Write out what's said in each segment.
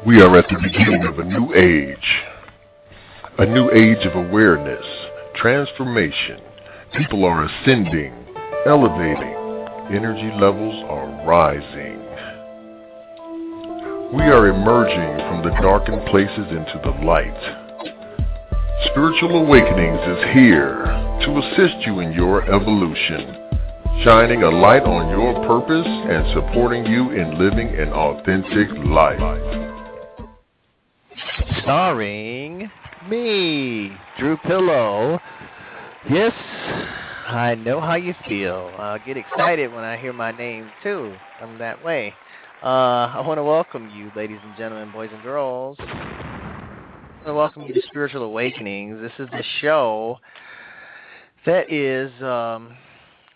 We are at the beginning of a new age of awareness, transformation. People are ascending, elevating. Energy levels are rising. We are emerging from the darkened places into the light. Spiritual Awakenings is here to assist you in your evolution, shining a light on your purpose and supporting you in living an authentic life. Starring me, Drew Pillow. Yes, I know how you feel. I get excited when I hear my name, too. I'm that way. I want to welcome you, ladies and gentlemen, boys and girls. I want to welcome you to Spiritual Awakenings. This is the show that is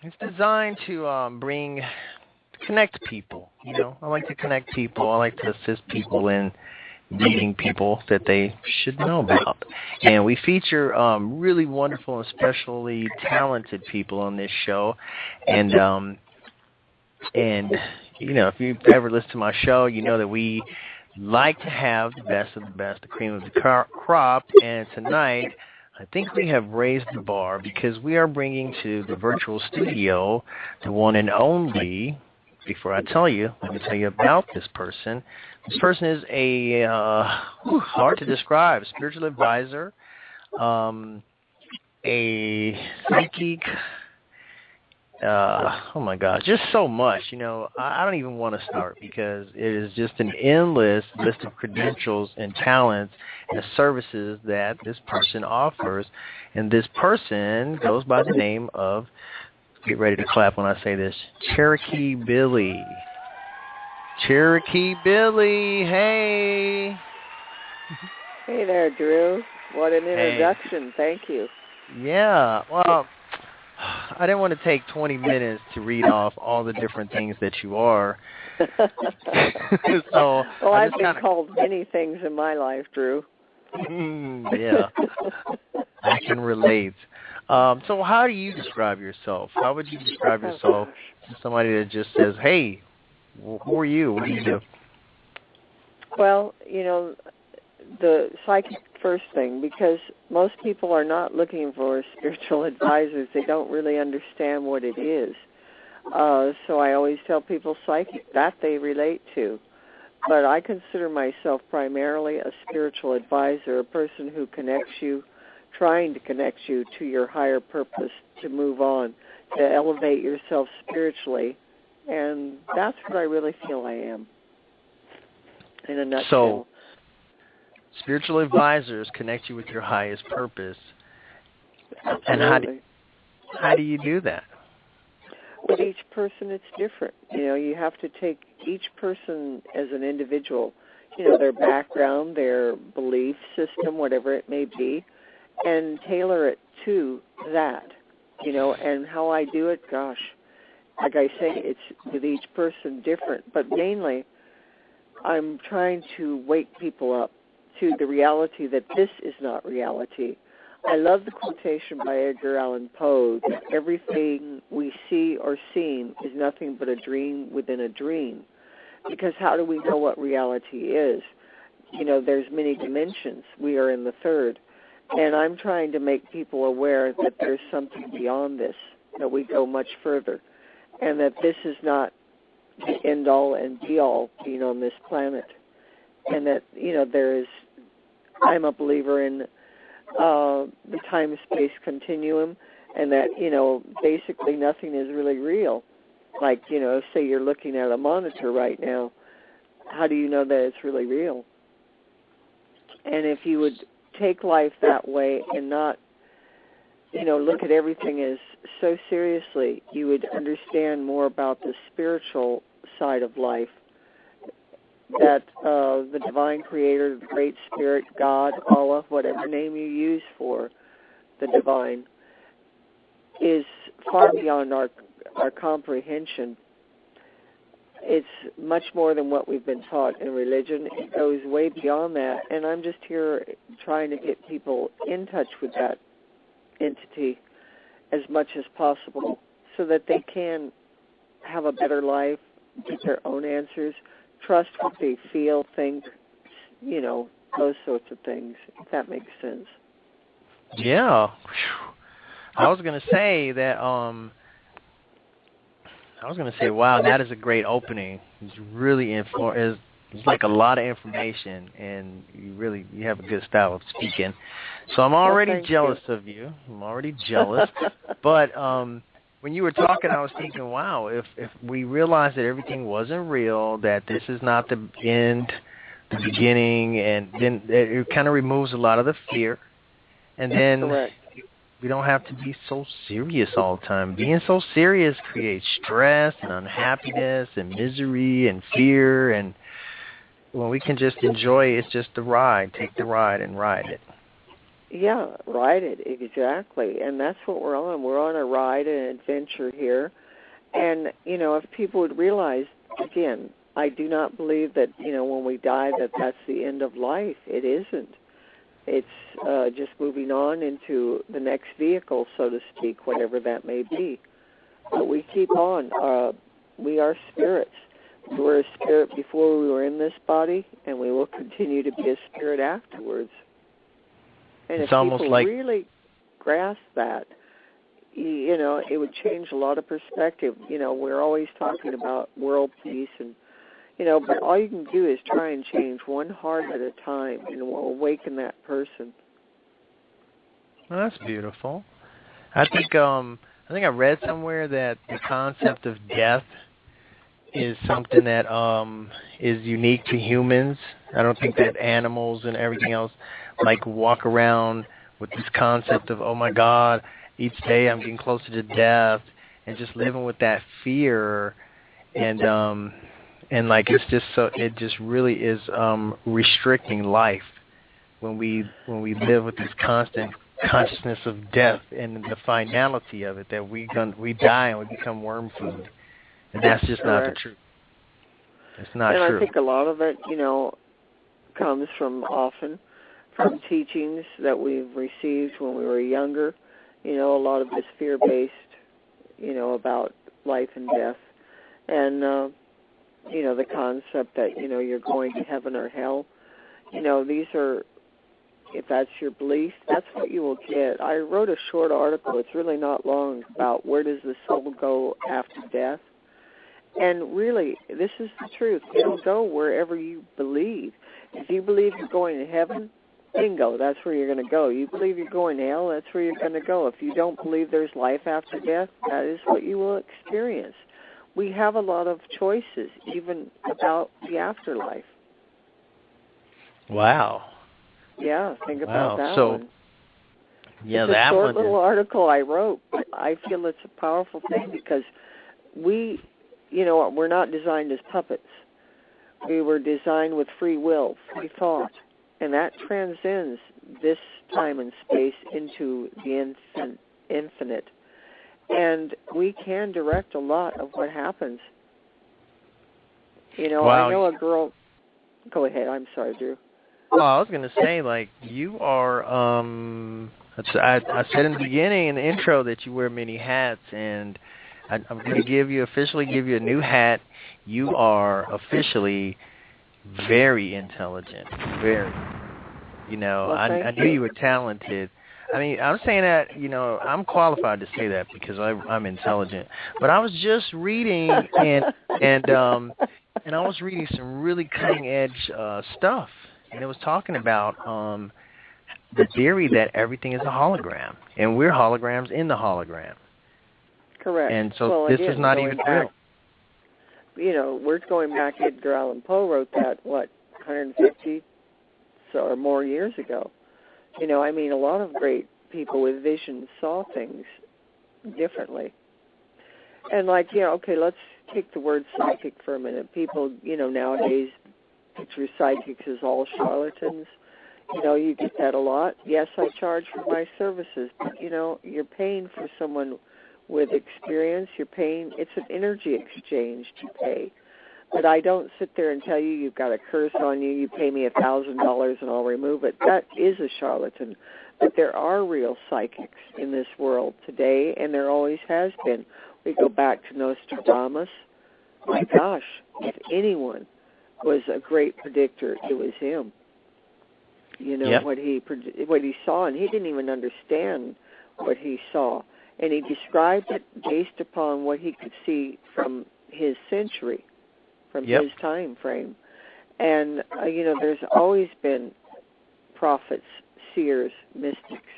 it's designed to connect people. You know, I like to connect people. I like to assist people in meeting people that they should know about. And we feature really wonderful and especially talented people on this show. And you know, if you've ever listened to my show, you know that we like to have the best of the best, the cream of the crop. And tonight, I think we have raised the bar because we are bringing to the virtual studio the one and only. Before I tell you, let me tell you about this person. This person is a hard to describe spiritual advisor, a psychic. Oh my gosh, just so much. You know, I don't even want to start because it is just an endless list of credentials and talents and services that this person offers. And this person goes by the name of, get ready to clap when I say this, Cherokee Billie. Cherokee Billie, hey. Hey there, Drew. What an introduction. Hey. Thank you. Yeah, well, I didn't want to take 20 minutes to read off all the different things that you are. So well, I've been called many things in my life, Drew. Yeah, I can relate. So how do you describe yourself? How would you describe yourself to somebody that just says, hey, who are you? What do you do? Well, you know, the psychic first thing, because most people are not looking for spiritual advisors. They don't really understand what it is. So I always tell people psychic, that they relate to. But I consider myself primarily a spiritual advisor, a person who connects you, trying to connect you to your higher purpose, to move on, to elevate yourself spiritually. And that's what I really feel I am, in a nutshell. So, spiritual advisors connect you with your highest purpose. Absolutely. And how do you do that? With each person, it's different. You know, you have to take each person as an individual, you know, their background, their belief system, whatever it may be, and tailor it to that, you know. And how I do it, gosh, like I say, it's with each person different. But mainly, I'm trying to wake people up to the reality that this is not reality. I love the quotation by Edgar Allan Poe that everything we see or seem is nothing but a dream within a dream. Because how do we know what reality is? You know, there's many dimensions. We are in the third. And I'm trying to make people aware that there's something beyond this, that we go much further, and that this is not the end-all and be-all being on this planet. And that, you know, I'm a believer in the time-space continuum, and that, you know, basically nothing is really real. Like, you know, say you're looking at a monitor right now, how do you know that it's really real? And if you would take life that way and not, you know, look at everything as so seriously, you would understand more about the spiritual side of life, that the divine creator, the great spirit, God, Allah, whatever name you use for the divine, is far beyond our comprehension. It's much more than what we've been taught in religion. It goes way beyond that, and I'm just here trying to get people in touch with that entity as much as possible so that they can have a better life, get their own answers, trust what they feel, think, those sorts of things, if that makes sense. Yeah. I was going to say that, wow, that is a great opening. It's really it's like a lot of information, and you have a good style of speaking. So I'm already jealous of you. I'm already jealous. But when you were talking, I was thinking, wow, if we realize that everything wasn't real, that this is not the end, the beginning, and then it kind of removes a lot of the fear. And then Correct. we don't have to be so serious all the time. Being so serious creates stress and unhappiness and misery and fear. And when we can just enjoy it, it's just the ride. Take the ride and ride it. Yeah, ride it, exactly. And that's what we're on. We're on a ride, an adventure here. And, if people would realize, again, I do not believe that, when we die that that's the end of life. It isn't. It's just moving on into the next vehicle, so to speak, whatever that may be. But we keep on. We are spirits. We were a spirit before we were in this body, and we will continue to be a spirit afterwards. And it's if almost people like really grasp that, it would change a lot of perspective. We're always talking about world peace, and but all you can do is try and change one heart at a time, and we'll awaken that person. Well, that's beautiful. I think I read somewhere that the concept of death is something that is unique to humans. I don't think that animals and everything else walk around with this concept of, oh my God, each day I'm getting closer to death, and just living with that fear, and it's just it just really is restricting life when we live with this constant consciousness of death and the finality of it, that we die and we become worm food, and that's just not the truth. It's not true. And I think a lot of it, comes often from teachings that we've received when we were younger. A lot of this fear-based, about life and death, and the concept that you're going to heaven or hell. These are, if that's your belief, that's what you will get. I wrote a short article, it's really not long, about where does the soul go after death. And really, this is the truth. It'll go wherever you believe. If you believe you're going to heaven, bingo, that's where you're going to go. You believe you're going to hell, that's where you're going to go. If you don't believe there's life after death, that is what you will experience. We have a lot of choices, even about the afterlife. Wow. Yeah, think about that so, one. Yeah, it's that a short one little article I wrote, but I feel it's a powerful thing because we're not designed as puppets. We were designed with free will, free thought, and that transcends this time and space into the infinite. And we can direct a lot of what happens. Wow. I know a girl... Go ahead. I'm sorry, Drew. Well, I was going to say, you are... I said in the beginning, in the intro, that you wear many hats, and I'm going to officially give you a new hat. You are officially very intelligent. Very. Well, I knew you were talented. I mean, I'm saying that, I'm qualified to say that because I'm intelligent. But I was just reading, and I was reading some really cutting edge stuff, and it was talking about the theory that everything is a hologram, and we're holograms in the hologram. Correct. And so this is not even real. We're going back. Edgar Allan Poe wrote that 150 or more years ago. A lot of great people with vision saw things differently. And okay, let's take the word psychic for a minute. People, nowadays picture psychics as all charlatans. You get that a lot. Yes, I charge for my services, but, you're paying for someone with experience. You're paying, it's an energy exchange to pay. But I don't sit there and tell you you've got a curse on you, you pay me $1,000 and I'll remove it. That is a charlatan. But there are real psychics in this world today, and there always has been. We go back to Nostradamus. My gosh, if anyone was a great predictor, it was him. Yep. what he saw, and he didn't even understand what he saw. And he described it based upon what he could see from his century, from Yep. his time frame. And, there's always been prophets, seers, mystics,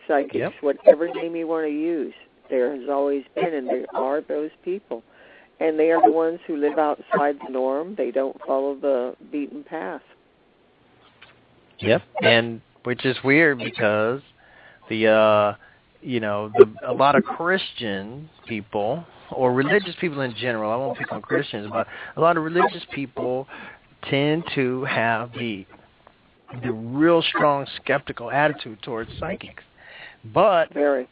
psychics, Yep. whatever name you want to use. There has always been, and there are those people. And they are the ones who live outside the norm. They don't follow the beaten path. Yep. And which is weird because a lot of Christian people or religious people in general, I won't pick on Christians, but a lot of religious people tend to have the real strong skeptical attitude towards psychics. But Very.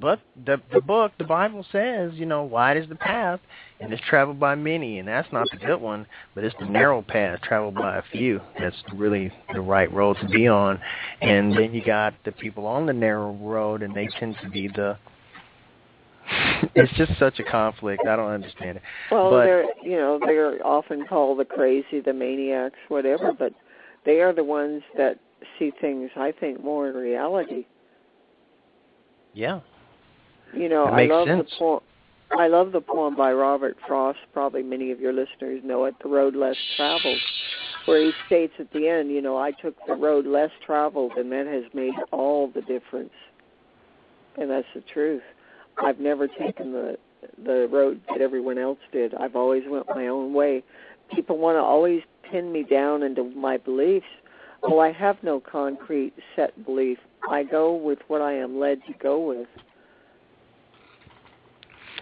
But the book, the Bible says, wide is the path, and it's traveled by many, and that's not the good one, but it's the narrow path traveled by a few. That's really the right road to be on. And then you got the people on the narrow road, and they tend to be it's just such a conflict. I don't understand it. Well, but, they're often called the crazy, the maniacs, whatever, but they are the ones that see things, I think, more in reality. Yeah. I love the poem by Robert Frost. Probably many of your listeners know it, The Road Less Traveled, where he states at the end, I took the road less traveled, and that has made all the difference. And that's the truth. I've never taken the road that everyone else did. I've always went my own way. People want to always pin me down into my beliefs. Well, I have no concrete set belief. I go with what I am led to go with.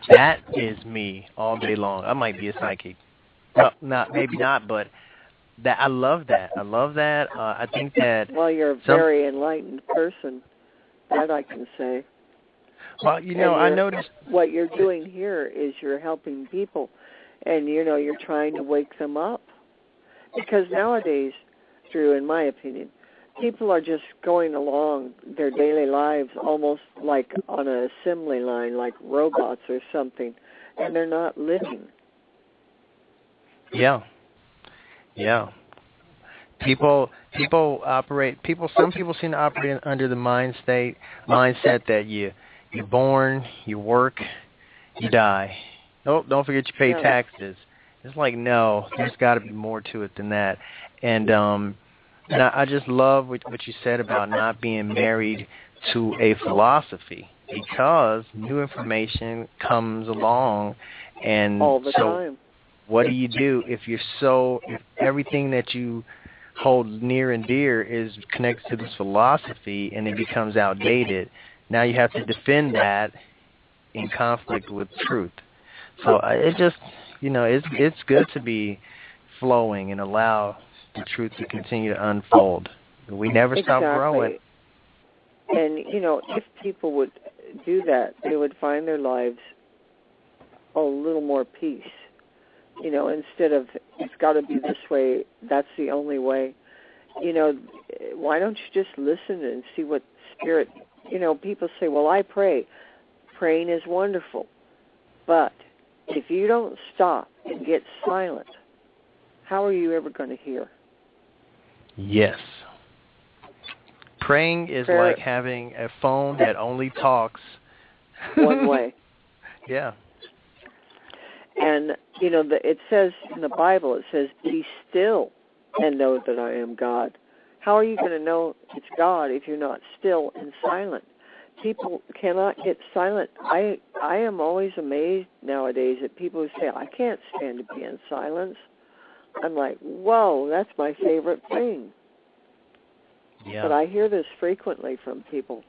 That is me all day long. I might be a psychic. Well, maybe not, but I love that. I think that. Well, you're a very enlightened person. That I can say. Well, I noticed what you're doing here is you're helping people, and you're trying to wake them up. Because nowadays, Drew, in my opinion, people are just going along their daily lives almost like on an assembly line, like robots or something, and they're not living. Yeah. Some people seem to operate under the mindset that you're born, you work, you die. Oh, don't forget you pay taxes. It's like, no, there's got to be more to it than that. And I just love what you said about not being married to a philosophy, because new information comes along, and all the time. What do you do if everything that you hold near and dear is connected to this philosophy and it becomes outdated? Now you have to defend that in conflict with truth. So it just, it's good to be flowing and allow the truth to continue to unfold. We never stop growing. And, if people would do that, they would find their lives a little more peace. Instead of, it's got to be this way, that's the only way. Why don't you just listen and see what spirit, people say, well, I pray. Praying is wonderful. But if you don't stop and get silent, how are you ever going to hear? Yes. Praying is like having a phone that only talks one way. Yeah. And, it says in the Bible, it says, be still and know that I am God. How are you going to know it's God if you're not still and silent? People cannot get silent. I am always amazed nowadays at people who say, I can't stand to be in silence. I'm like, whoa, that's my favorite thing. Yeah. But I hear this frequently from people.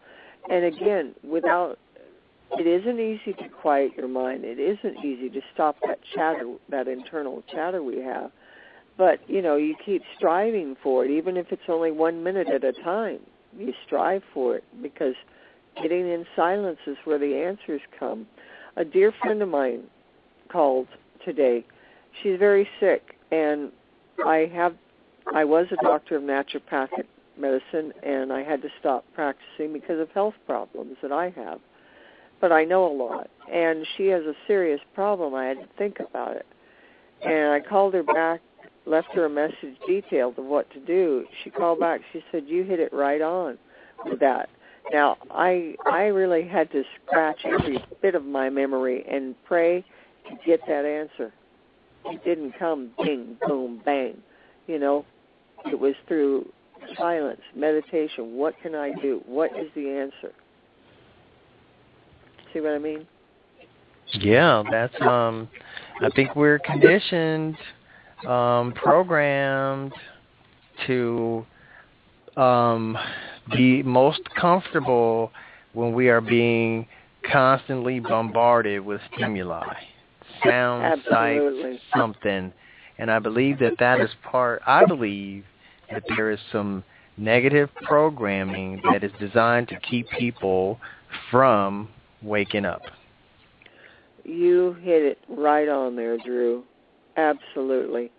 And again, it isn't easy to quiet your mind. It isn't easy to stop that chatter, that internal chatter we have. But, you keep striving for it, even if it's only 1 minute at a time. You strive for it, because getting in silence is where the answers come. A dear friend of mine called today. She's very sick, and I was a doctor of naturopathic medicine, and I had to stop practicing because of health problems that I have. But I know a lot, and she has a serious problem. I had to think about it. And I called her back left her a message detailed of what to do. She called back. She said, you hit it right on with that. Now, I really had to scratch every bit of my memory and pray to get that answer. It didn't come bing, boom, bang. You know, it was through silence, meditation. What can I do? What is the answer? See what I mean? Yeah, that's, I think we're conditioned, programmed to be most comfortable when we are being constantly bombarded with stimuli, sound, sight, something. And I believe that is I believe that there is some negative programming that is designed to keep people from waking up. You hit it right on there, Drew. Absolutely.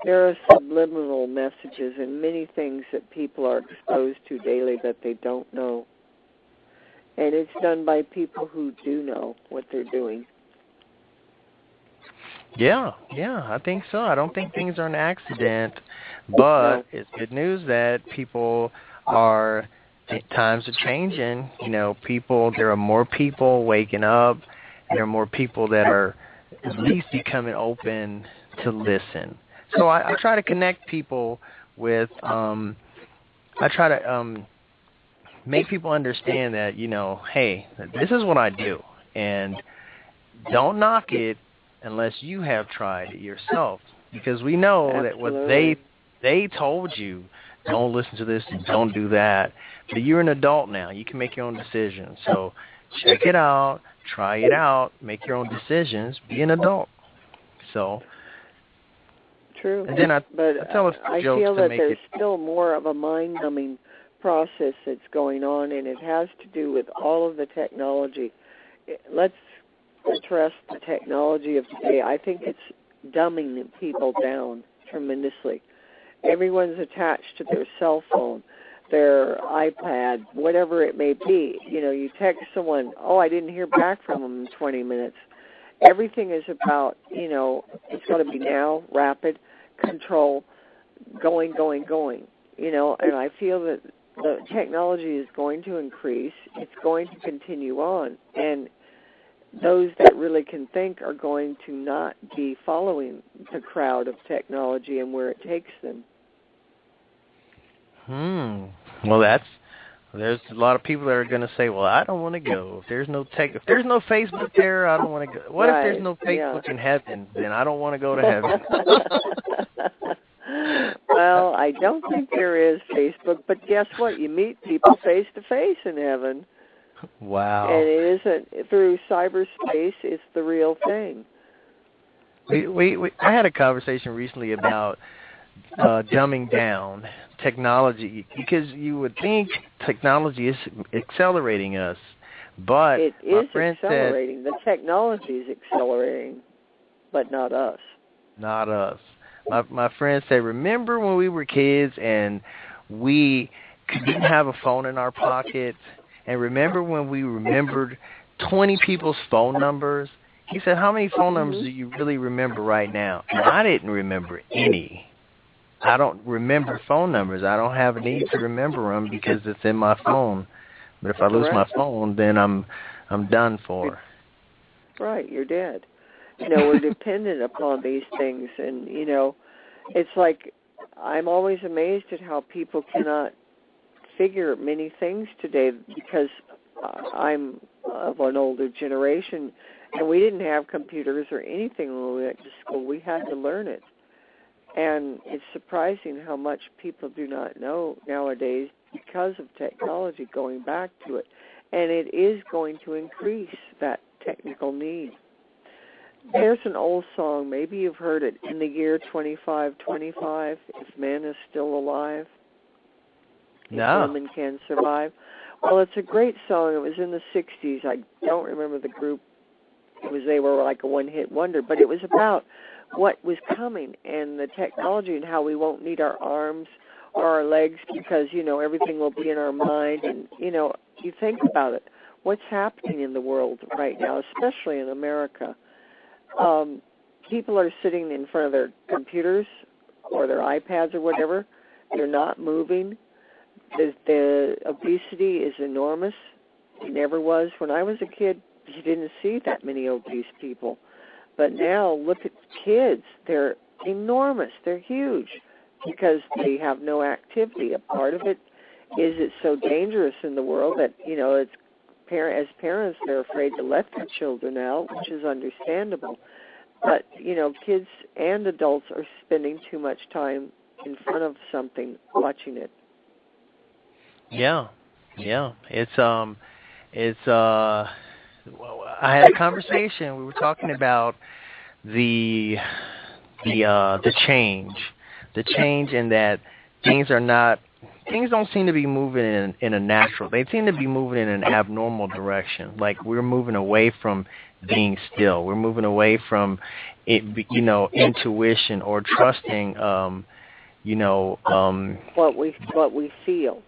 There are subliminal messages and many things that people are exposed to daily that they don't know. And it's done by people who do know what they're doing. Yeah, I think so. I don't think things are an accident, but it's good news that times are changing. You know, there are more people waking up. There are more people that are at least becoming open to listen. So I try to connect people with, I try to make people understand that, you know, hey, this is what I do. And don't knock it unless you have tried it yourself. Because we know that what they told you, don't listen to this and don't do that. But you're an adult now. You can make your own decisions. So check it out, try it out, make your own decisions, be an adult. So true. And then I tell us I jokes feel to that make there's it still more of a mind-numbing process that's going on, and it has to do with all of the technology. Let's address the technology of today. I think it's dumbing people down tremendously. Everyone's attached to their cell phone, their iPad, whatever it may be. You know, you text someone, oh, I didn't hear back from them in 20 minutes. Everything is about, you know, it's going to be now, rapid, control, going, you know, and I feel that the technology is going to increase. It's going to continue on, and those that really can think are going to not be following the crowd of technology and where it takes them. Well, there's a lot of people that are going to say, well, I don't want to go. If there's no Facebook there, I don't want to go. What if there's no Facebook in heaven? Then I don't want to go to heaven. Well, I don't think there is Facebook, but guess what? You meet people face to face in heaven. Wow. And it isn't through cyberspace, it's the real thing. I had a conversation recently about dumbing down technology, because you would think technology is accelerating us, but it is accelerating. The technology is accelerating, but not us. Not us. My friend said, remember when we were kids and we didn't have a phone in our pocket? And remember when we remembered 20 people's phone numbers? He said, how many phone numbers do you really remember right now? And I didn't remember any. I don't remember phone numbers. I don't have a need to remember them because it's in my phone. But if I lose my phone, then I'm done for. Right, you're dead. You know, we're dependent upon these things, and, you know, it's like I'm always amazed at how people cannot figure many things today, because I'm of an older generation, and we didn't have computers or anything when we went to school. We had to learn it. And it's surprising how much people do not know nowadays because of technology, going back to it. And it is going to increase that technical need. There's an old song, maybe you've heard it, in the year 2525, if man is still alive, if women can survive. Well, it's a great song. It was in the 60s. I don't remember the group. They were like a one-hit wonder, but it was about what was coming and the technology and how we won't need our arms or our legs because, you know, everything will be in our mind. And, you know, you think about it, what's happening in the world right now, especially in America. People are sitting in front of their computers or their iPads or whatever. They're not moving. The obesity is enormous. It never was. When I was a kid, you didn't see that many obese people. But now, look at kids. They're enormous. They're huge because they have no activity. A part of it is it's so dangerous in the world that, it's as parents, they're afraid to let their children out, which is understandable. But, kids and adults are spending too much time in front of something, watching it. Yeah. I had a conversation. We were talking about the change in that things don't seem to be moving in a natural. They seem to be moving in an abnormal direction. Like we're moving away from being still. We're moving away from intuition or trusting. What we feel.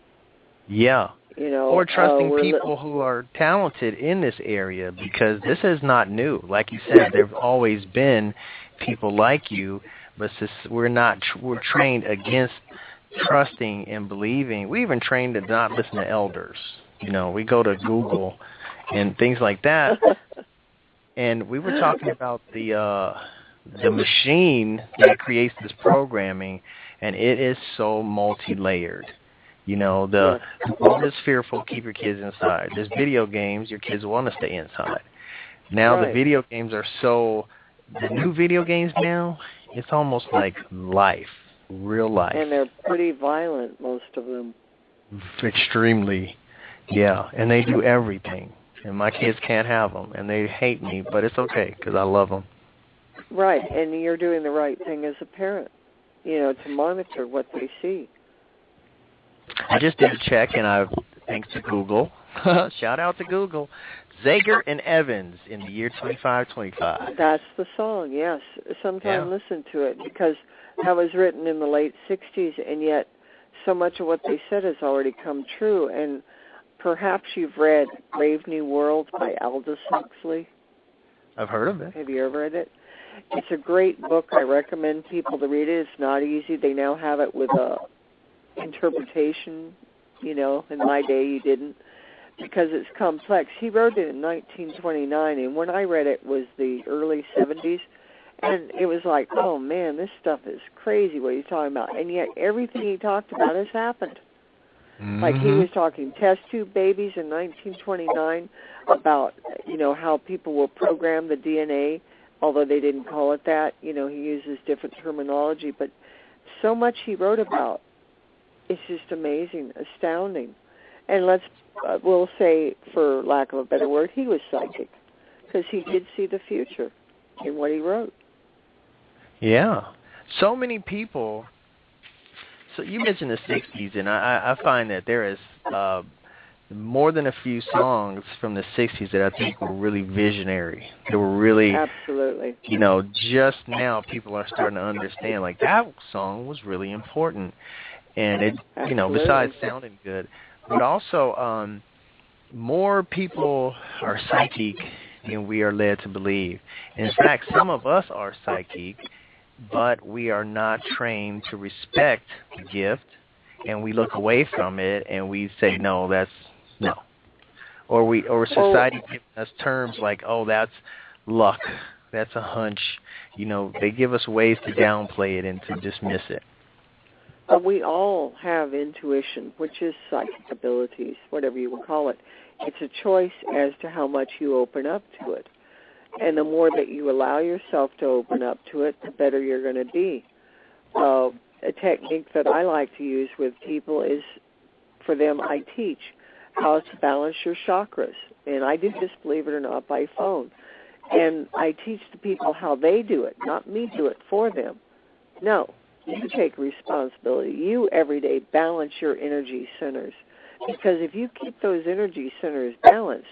Yeah. Or trusting people who are talented in this area, because this is not new. Like you said, there have always been people like you, but we're trained against trusting and believing. We even trained to not listen to elders. We go to Google and things like that. And we were talking about the machine that creates this programming, and it is so multi-layered. The world is fearful, keep your kids inside. There's video games, your kids want to stay inside. Now the video games are the new video games now, it's almost like life, real life. And they're pretty violent, most of them. Extremely, yeah. And they do everything. And my kids can't have them, and they hate me, but it's okay because I love them. Right, and you're doing the right thing as a parent, to monitor what they see. I just did a check, and thanks to Google, shout out to Google, Zager and Evans in the year 2525. That's the song, yes. Sometime listen to it, because that was written in the late 60s, and yet so much of what they said has already come true. And perhaps you've read Brave New World by Aldous Huxley. I've heard of it. Have you ever read it? It's a great book. I recommend people to read it. It's not easy. They now have it with a interpretation, in my day you didn't, because it's complex. He wrote it in 1929, and when I read it was the early 70s, and it was like, oh man, this stuff is crazy what he's talking about, and yet everything he talked about has happened. Mm-hmm. Like he was talking test tube babies in 1929 about, how people will program the DNA, although they didn't call it that. He uses different terminology, but so much he wrote about. It's just amazing, astounding. And we'll say, for lack of a better word, he was psychic, because he did see the future in what he wrote. Yeah. So many people. So you mentioned the 60s, and I find that there is more than a few songs from the 60s that I think were really visionary. They were really... Absolutely. Just now people are starting to understand, like, that song was really important. And it, besides sounding good, but also more people are psychic than we are led to believe. And in fact, some of us are psychic, but we are not trained to respect the gift, and we look away from it and we say, no, that's no. Or society gives us terms like, oh, that's luck, that's a hunch. They give us ways to downplay it and to dismiss it. We all have intuition, which is psychic abilities, whatever you would call it. It's a choice as to how much you open up to it. And the more that you allow yourself to open up to it, the better you're going to be. A technique that I like to use with people is, for them, I teach how to balance your chakras. And I do this, believe it or not, by phone. And I teach the people how they do it, not me do it for them. No. You take responsibility. You, every day, balance your energy centers. Because if you keep those energy centers balanced,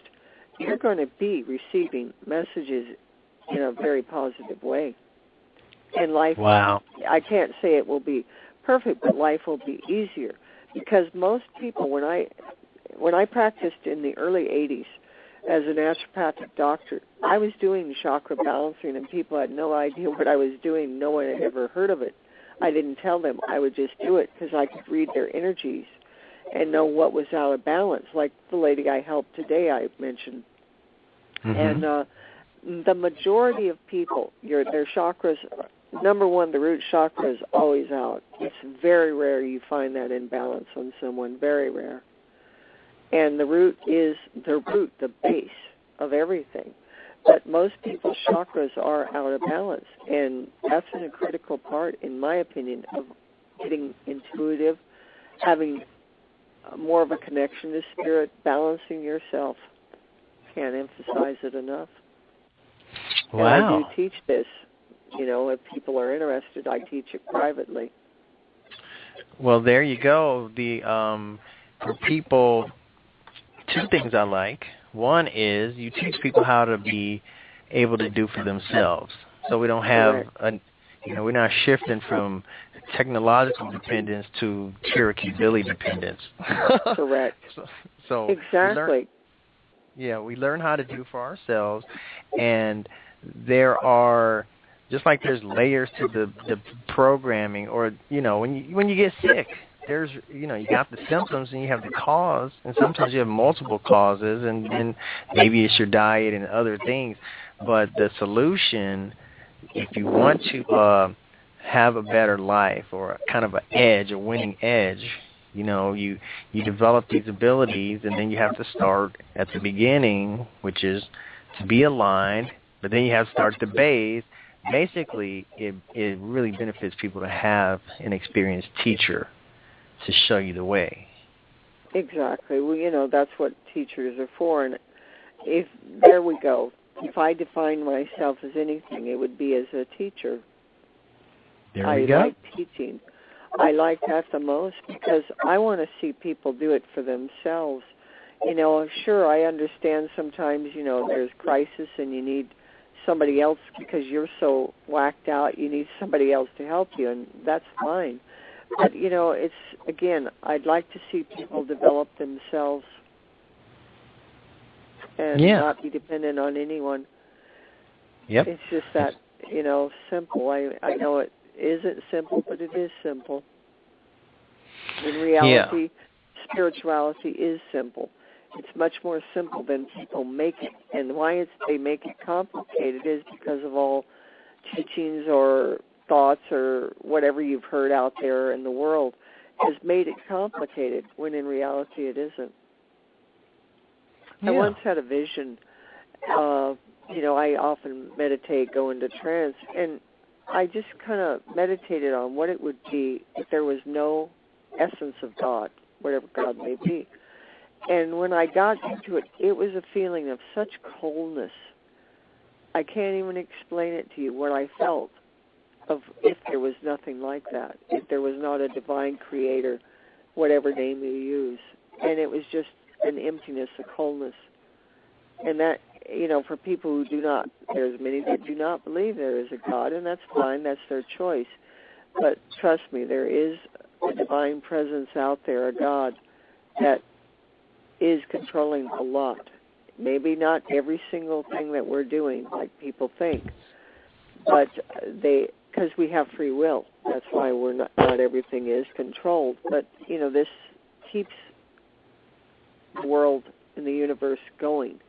you're going to be receiving messages in a very positive way. And life, I can't say it will be perfect, but life will be easier. Because most people, when I practiced in the early 80s as a naturopathic doctor, I was doing chakra balancing, and people had no idea what I was doing. No one had ever heard of it. I didn't tell them. I would just do it because I could read their energies and know what was out of balance, like the lady I helped today I mentioned. Mm-hmm. And the majority of people, their chakras, number one, the root chakra is always out. It's very rare you find that imbalance on someone, very rare. And the root is the base of everything. But most people's chakras are out of balance, and that's a critical part, in my opinion, of getting intuitive, having more of a connection to spirit, balancing yourself. Can't emphasize it enough. Wow. And I do teach this. If people are interested, I teach it privately. Well, there you go. For people, two things I like. One is you teach people how to be able to do for themselves. So we don't have we're not shifting from technological dependence to Cherokee Billie dependence. Correct. So exactly. We learn how to do for ourselves, and there are, just like there's layers to the programming, or when you get sick, there's you got the symptoms and you have the cause, and sometimes you have multiple causes, and maybe it's your diet and other things. But the solution, if you want to have a better life or a kind of an edge, a winning edge, you develop these abilities, and then you have to start at the beginning, which is to be aligned, but then you have to start the base. Basically, it really benefits people to have an experienced teacher to show you the way. Exactly. Well, that's what teachers are for. And there we go. If I define myself as anything, it would be as a teacher. There we go. I like teaching. I like that the most because I want to see people do it for themselves. Sure, I understand sometimes, there's crisis and you need somebody else because you're so whacked out, you need somebody else to help you, and that's fine. But, it's, again, I'd like to see people develop themselves and not be dependent on anyone. Yep. It's just that, simple. I know it isn't simple, but it is simple. In reality, spirituality is simple. It's much more simple than people make it. And why they make it complicated is because of all teachings or thoughts or whatever you've heard out there in the world has made it complicated, when in reality it isn't. I once had a vision. I often meditate, go into trance, and I just kind of meditated on what it would be if there was no essence of God, whatever God may be. And when I got into it, it was a feeling of such coldness. I can't even explain it to you, what I felt of if there was nothing like that, if there was not a divine creator, whatever name you use. And it was just an emptiness, a coldness. And that, for people who do not, there's many that do not believe there is a God, and that's fine, that's their choice. But trust me, there is a divine presence out there, a God, that is controlling a lot. Maybe not every single thing that we're doing like people think, but because we have free will. That's why not everything is controlled. But, this keeps the world and the universe going.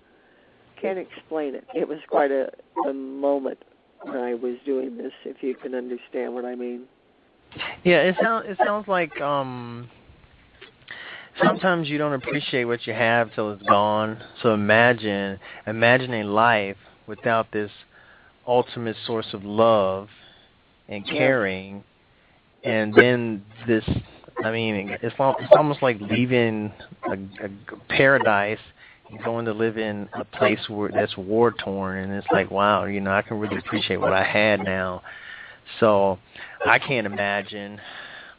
Can't explain it. It was quite a moment when I was doing this, if you can understand what I mean. Yeah, it sounds like sometimes you don't appreciate what you have till it's gone. So imagining life without this ultimate source of love and caring, and then this, it's almost like leaving a paradise and going to live in a place that's war-torn, and it's like, wow, I can really appreciate what I had now. So I can't imagine,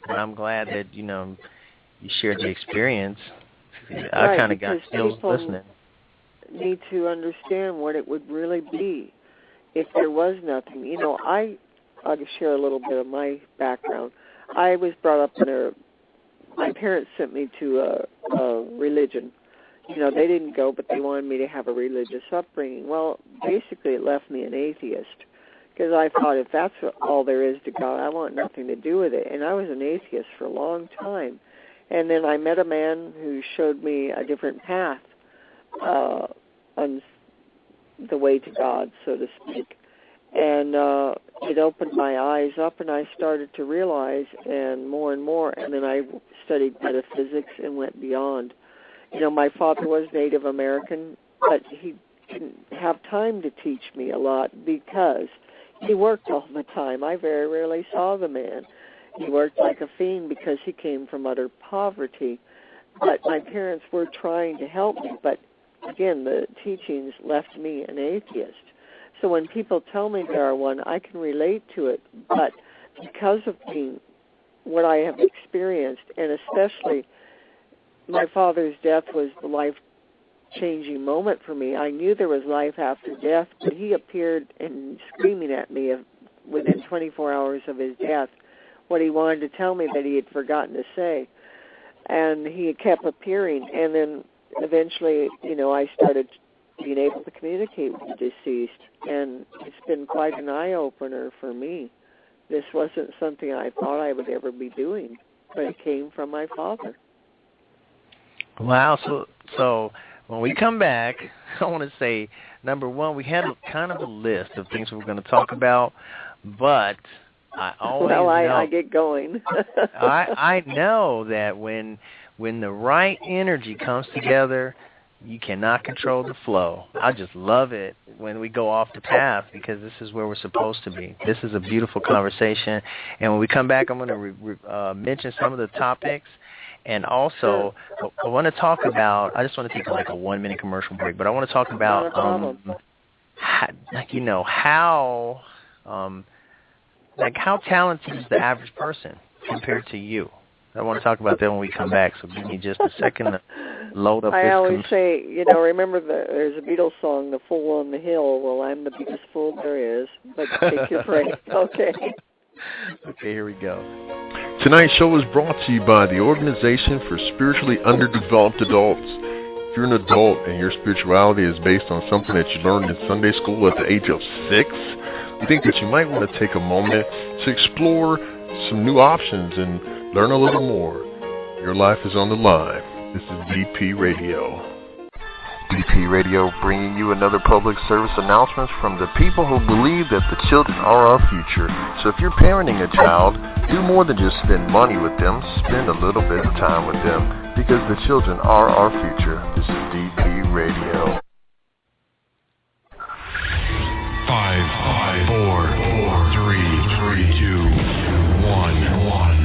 but I'm glad that, you shared the experience. I kind of got skills listening. Need to understand what it would really be if there was nothing. I'll just share a little bit of my background. I was brought up my parents sent me to a religion. They didn't go, but they wanted me to have a religious upbringing. Well, basically it left me an atheist Because I thought, if that's all there is to God, I want nothing to do with it. And I was an atheist for a long time. And then I met a man who showed me a different path on the way to God, so to speak. And it opened my eyes up, and I started to realize, and more, and then I studied metaphysics and went beyond. You know, my father was Native American, but he didn't have time to teach me a lot because he worked all the time. I very rarely saw the man. He worked like a fiend because he came from utter poverty. But my parents were trying to help me, but again, the teachings left me an atheist. So when people tell me there are one, I can relate to it. But because of what I have experienced, and especially my father's death was the life-changing moment for me. I knew there was life after death, but he appeared and screaming at me within 24 hours of his death what he wanted to tell me that he had forgotten to say. And he kept appearing, and then eventually, I started being able to communicate with the deceased, and it's been quite an eye-opener for me. This wasn't something I thought I would ever be doing, but it came from my father. Wow, so when we come back, I want to say, number one, we had kind of a list of things we were going to talk about, but I always know. I get going. I know that when the right energy comes together, you cannot control the flow. I just love it when we go off the path because this is where we're supposed to be. This is a beautiful conversation. And when we come back, I'm going to mention some of the topics. And also, I want to talk about, I just want to take like a 1-minute commercial break, but I want to talk about, how talented is the average person compared to you? I want to talk about that when we come back, so give me just a second to load up this. I always say, remember there's a Beatles song, The Fool on the Hill. Well, I'm the biggest fool there is, but take your break. Okay. Okay, here we go. Tonight's show is brought to you by the Organization for Spiritually Underdeveloped Adults. If you're an adult and your spirituality is based on something that you learned in Sunday school at the age of 6, we think that you might want to take a moment to explore some new options and learn a little more. Your life is on the line. This is BP Radio. BP Radio bringing you another public service announcement from the people who believe that the children are our future. So if you're parenting a child, do more than just spend money with them. Spend a little bit of time with them because the children are our future. This is BP Radio. 5, 4, 3, 2, 1.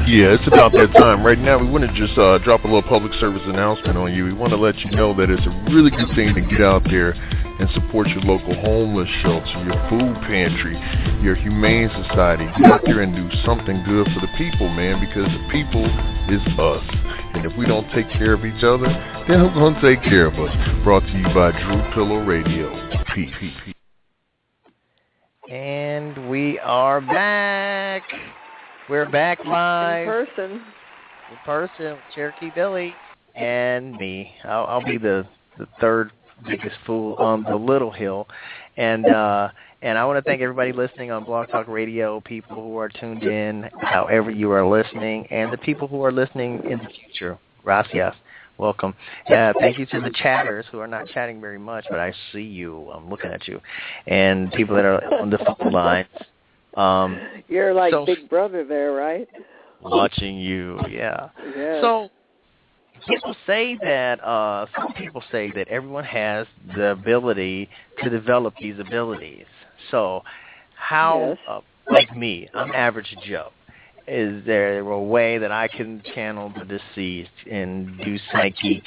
Yeah, it's about that time. Right now, we want to just drop a little public service announcement on you. We want to let you know that it's a really good thing to get out there and support your local homeless shelter, your food pantry, your humane society. Get out there and do something good for the people, man, because the people is us. And if we don't take care of each other, then who's going to take care of us? Brought to you by Drew Pillow Radio. Peace. And we are back. We're back live. In person, Cherokee Billie and me. I'll be the third biggest fool on the little hill. And I want to thank everybody listening on Blog Talk Radio, people who are tuned in, however you are listening, and the people who are listening in the future. Gracias. Welcome. Thank you to the chatters who are not chatting very much, but I see you. I'm looking at you. And people that are on the phone lines. You're like Big Brother there, right? Watching you, yeah. Yes. So some people say that everyone has the ability to develop these abilities. So how, like me, I'm average Joe. Is there a way that I can channel the deceased and do psychic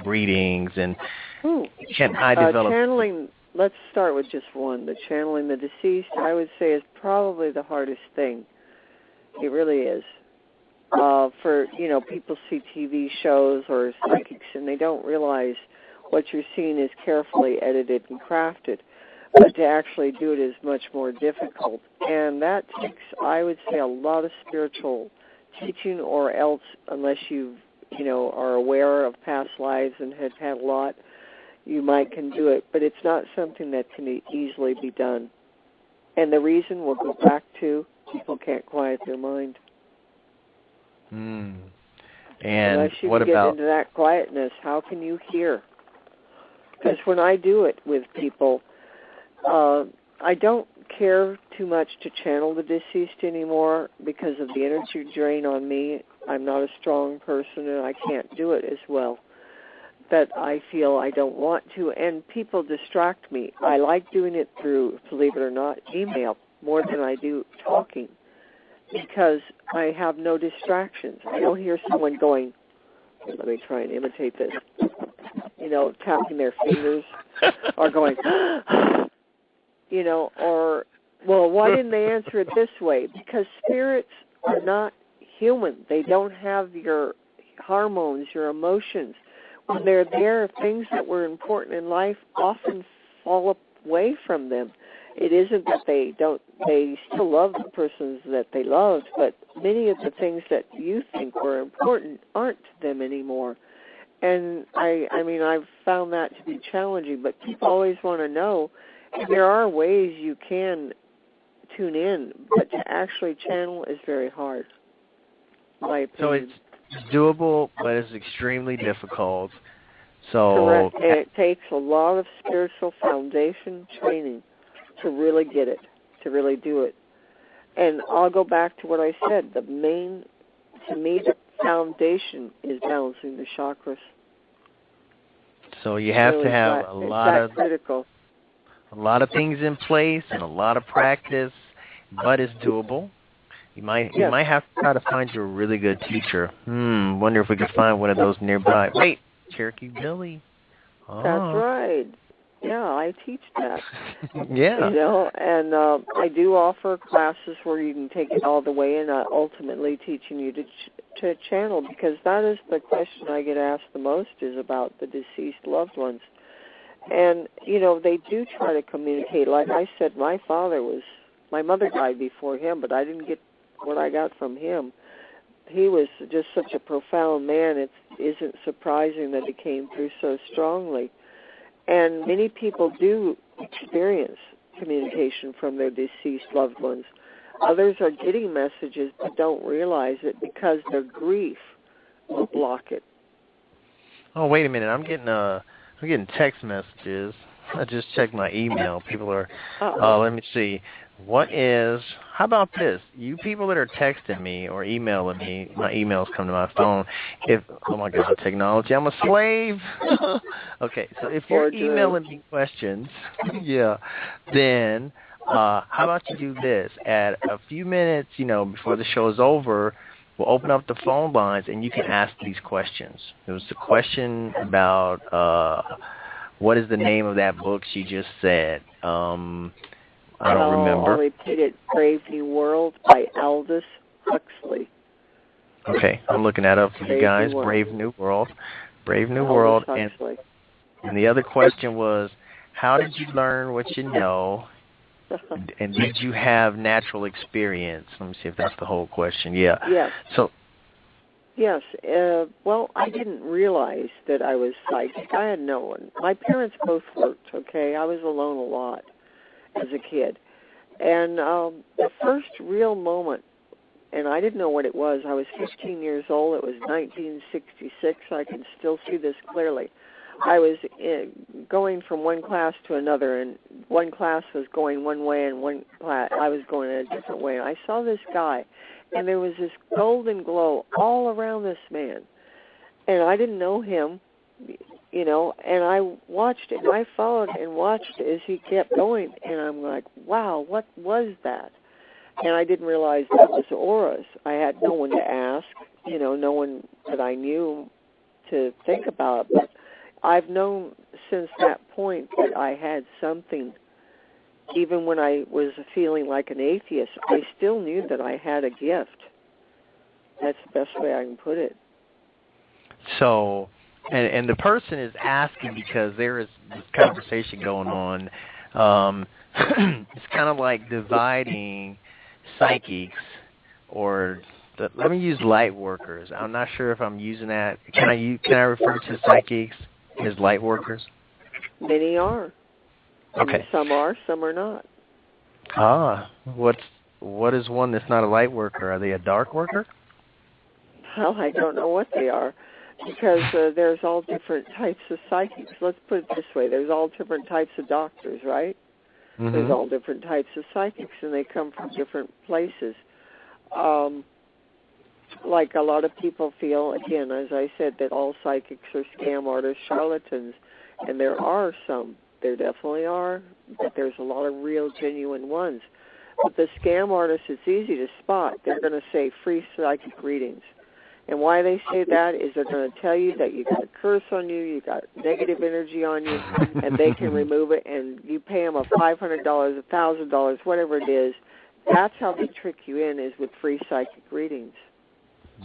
readings, and can I develop channeling? Let's start with just one. The channeling the deceased, I would say, is probably the hardest thing. It really is. People see TV shows or psychics and they don't realize what you're seeing is carefully edited and crafted. But to actually do it is much more difficult. And that takes, I would say, a lot of spiritual teaching, or else, unless you are aware of past lives and have had a lot, you can do it, but it's not something that can easily be done. And the reason we'll go back to people can't quiet their mind. And unless you what can get about into that quietness, how can you hear? Because when I do it with people, I don't care too much to channel the deceased anymore because of the energy drain on me. I'm not a strong person and I can't do it as well. That I feel I don't want to, and people distract me. I like doing it through, believe it or not, email more than I do talking because I have no distractions. I don't hear someone going, let me try and imitate this, tapping their fingers or going, or, well, why didn't they answer it this way? Because spirits are not human. They don't have your hormones, your emotions. When they're there, things that were important in life often fall away from them. It isn't that they still love the persons that they loved, but many of the things that you think were important aren't to them anymore. And I've found that to be challenging, but people always want to know. And there are ways you can tune in, but to actually channel is very hard, in my opinion. So it's doable, but it's extremely difficult. So correct. And it takes a lot of spiritual foundation training to really get it, to really do it. And I'll go back to what I said. To me, the foundation is balancing the chakras. So you have really to have critical. a lot of things in place and a lot of practice, but it's doable. You might have to try to find you a really good teacher. Wonder if we could find one of those nearby. Wait, Cherokee Billie. Oh. That's right. Yeah, I teach that. Yeah. And I do offer classes where you can take it all the way and ultimately teaching you to channel, because that is the question I get asked the most is about the deceased loved ones. And, they do try to communicate. Like I said, my mother died before him, but I didn't get what I got from him. He was just such a profound man. It isn't surprising that he came through so strongly. And many people do experience communication from their deceased loved ones. Others are getting messages but don't realize it because their grief will block it. Oh, wait a minute. I'm getting text messages. I just checked my email. People are, let me see. How about this? You people that are texting me or emailing me, my emails come to my phone. Oh my God, technology, I'm a slave. Okay, so if you're emailing me questions, then how about you do this? At a few minutes, before the show is over, we'll open up the phone lines and you can ask these questions. There was a question about what is the name of that book she just said? I don't remember. I'll repeat it. Brave New World by Aldous Huxley. Okay, I'm looking that up for you guys. Brave New World. Brave New World. And the other question was, how did you learn what you know? And did you have natural experience? Let me see if that's the whole question. Yeah. Yes. So. Yes. Well, I didn't realize that I was psychic. I had no one. My parents both worked, okay? I was alone a lot as a kid. And the first real moment, and I didn't know what it was. I was 15 years old. It was 1966. I can still see this clearly. I was going from one class to another, and one class was going one way, and one class I was going in a different way. And I saw this guy, and there was this golden glow all around this man. And I didn't know him, and I watched it, and I followed and watched as he kept going, and I'm like, wow, what was that? And I didn't realize that was auras. I had no one to ask, no one that I knew to think about, but I've known since that point that I had something. Even when I was feeling like an atheist, I still knew that I had a gift. That's the best way I can put it. So, and the person is asking because there is this conversation going on. It's kind of like dividing psychics or let me use light workers. I'm not sure if I'm using that. Can I refer to psychics as light workers? Many are. Okay. Some are, some are not. What is one that's not a light worker? Are they a dark worker? Well, I don't know what they are, because there's all different types of psychics. Let's put it this way. There's all different types of doctors, right? Mm-hmm. There's all different types of psychics, and they come from different places. Like a lot of people feel, again, as I said, that all psychics are scam artists, charlatans, and there are some. There definitely are, but there's a lot of real, genuine ones. But the scam artists, it's easy to spot. They're going to say free psychic readings. And why they say that is they're going to tell you that you got a curse on you, you got negative energy on you, and they can remove it, and you pay them a $500, $1,000, whatever it is. That's how they trick you in, is with free psychic readings.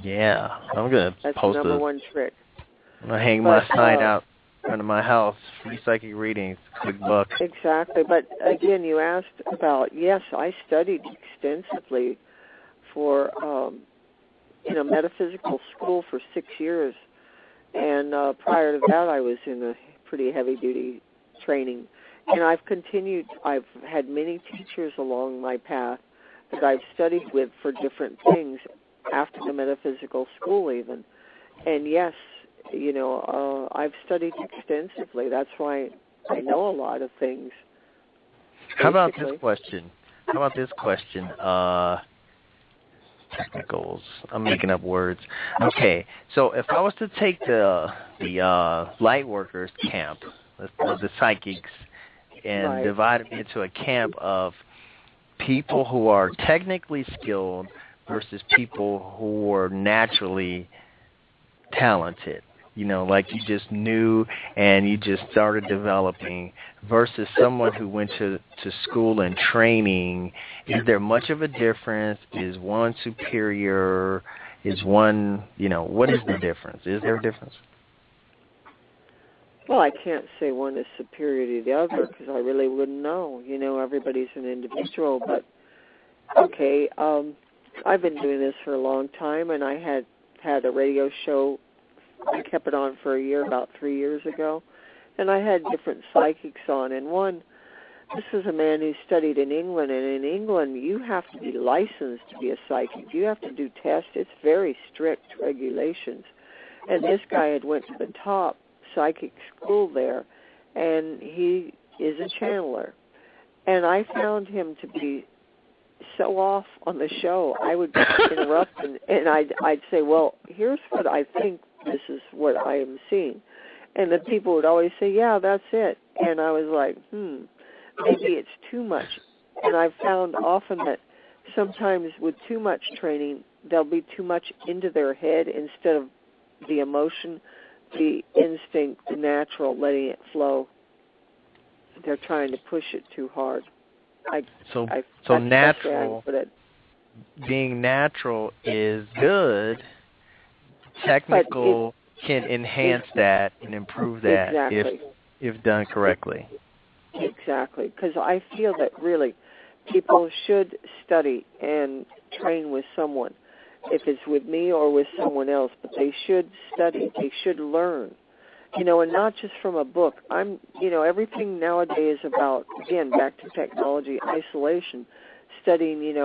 Yeah, I'm going to That's post the number one trick. I'm going to hang my sign out in front of my house, free psychic readings, quick buck. Exactly. But again, you asked about, yes, I studied extensively for metaphysical school for 6 years, and prior to that I was in a pretty heavy-duty training. And I've had many teachers along my path that I've studied with for different things after the metaphysical school even. And yes, I've studied extensively. That's why I know a lot of things. Basically. How about this question? Technicals. I'm making up words. Okay, so if I was to take the light workers camp, the psychics, and divide them into a camp of people who are technically skilled versus people who are naturally talented, like you just knew and you just started developing, versus someone who went to school and training, is there much of a difference? Is one superior? Is one, what is the difference? Is there a difference? Well, I can't say one is superior to the other because I really wouldn't know. Everybody's an individual. But, okay, I've been doing this for a long time, and I had a radio show. I kept it on for a year, about 3 years ago, and I had different psychics on. And this was a man who studied in England, and in England you have to be licensed to be a psychic. You have to do tests. It's very strict regulations. And this guy had went to the top psychic school there, and he is a channeler. And I found him to be so off on the show. I would interrupt, and I'd say, well, here's what I think. This is what I am seeing. And the people would always say, yeah, that's it. And I was like, maybe it's too much. And I've found often that sometimes with too much training, they'll be too much into their head instead of the emotion, the instinct, the natural, letting it flow. They're trying to push it too hard. So natural, being natural is good. Technical can enhance that and improve that if done correctly. Exactly, because I feel that really people should study and train with someone, if it's with me or with someone else, but they should study, they should learn, and not just from a book. Everything nowadays is about, again, back to technology, isolation, studying,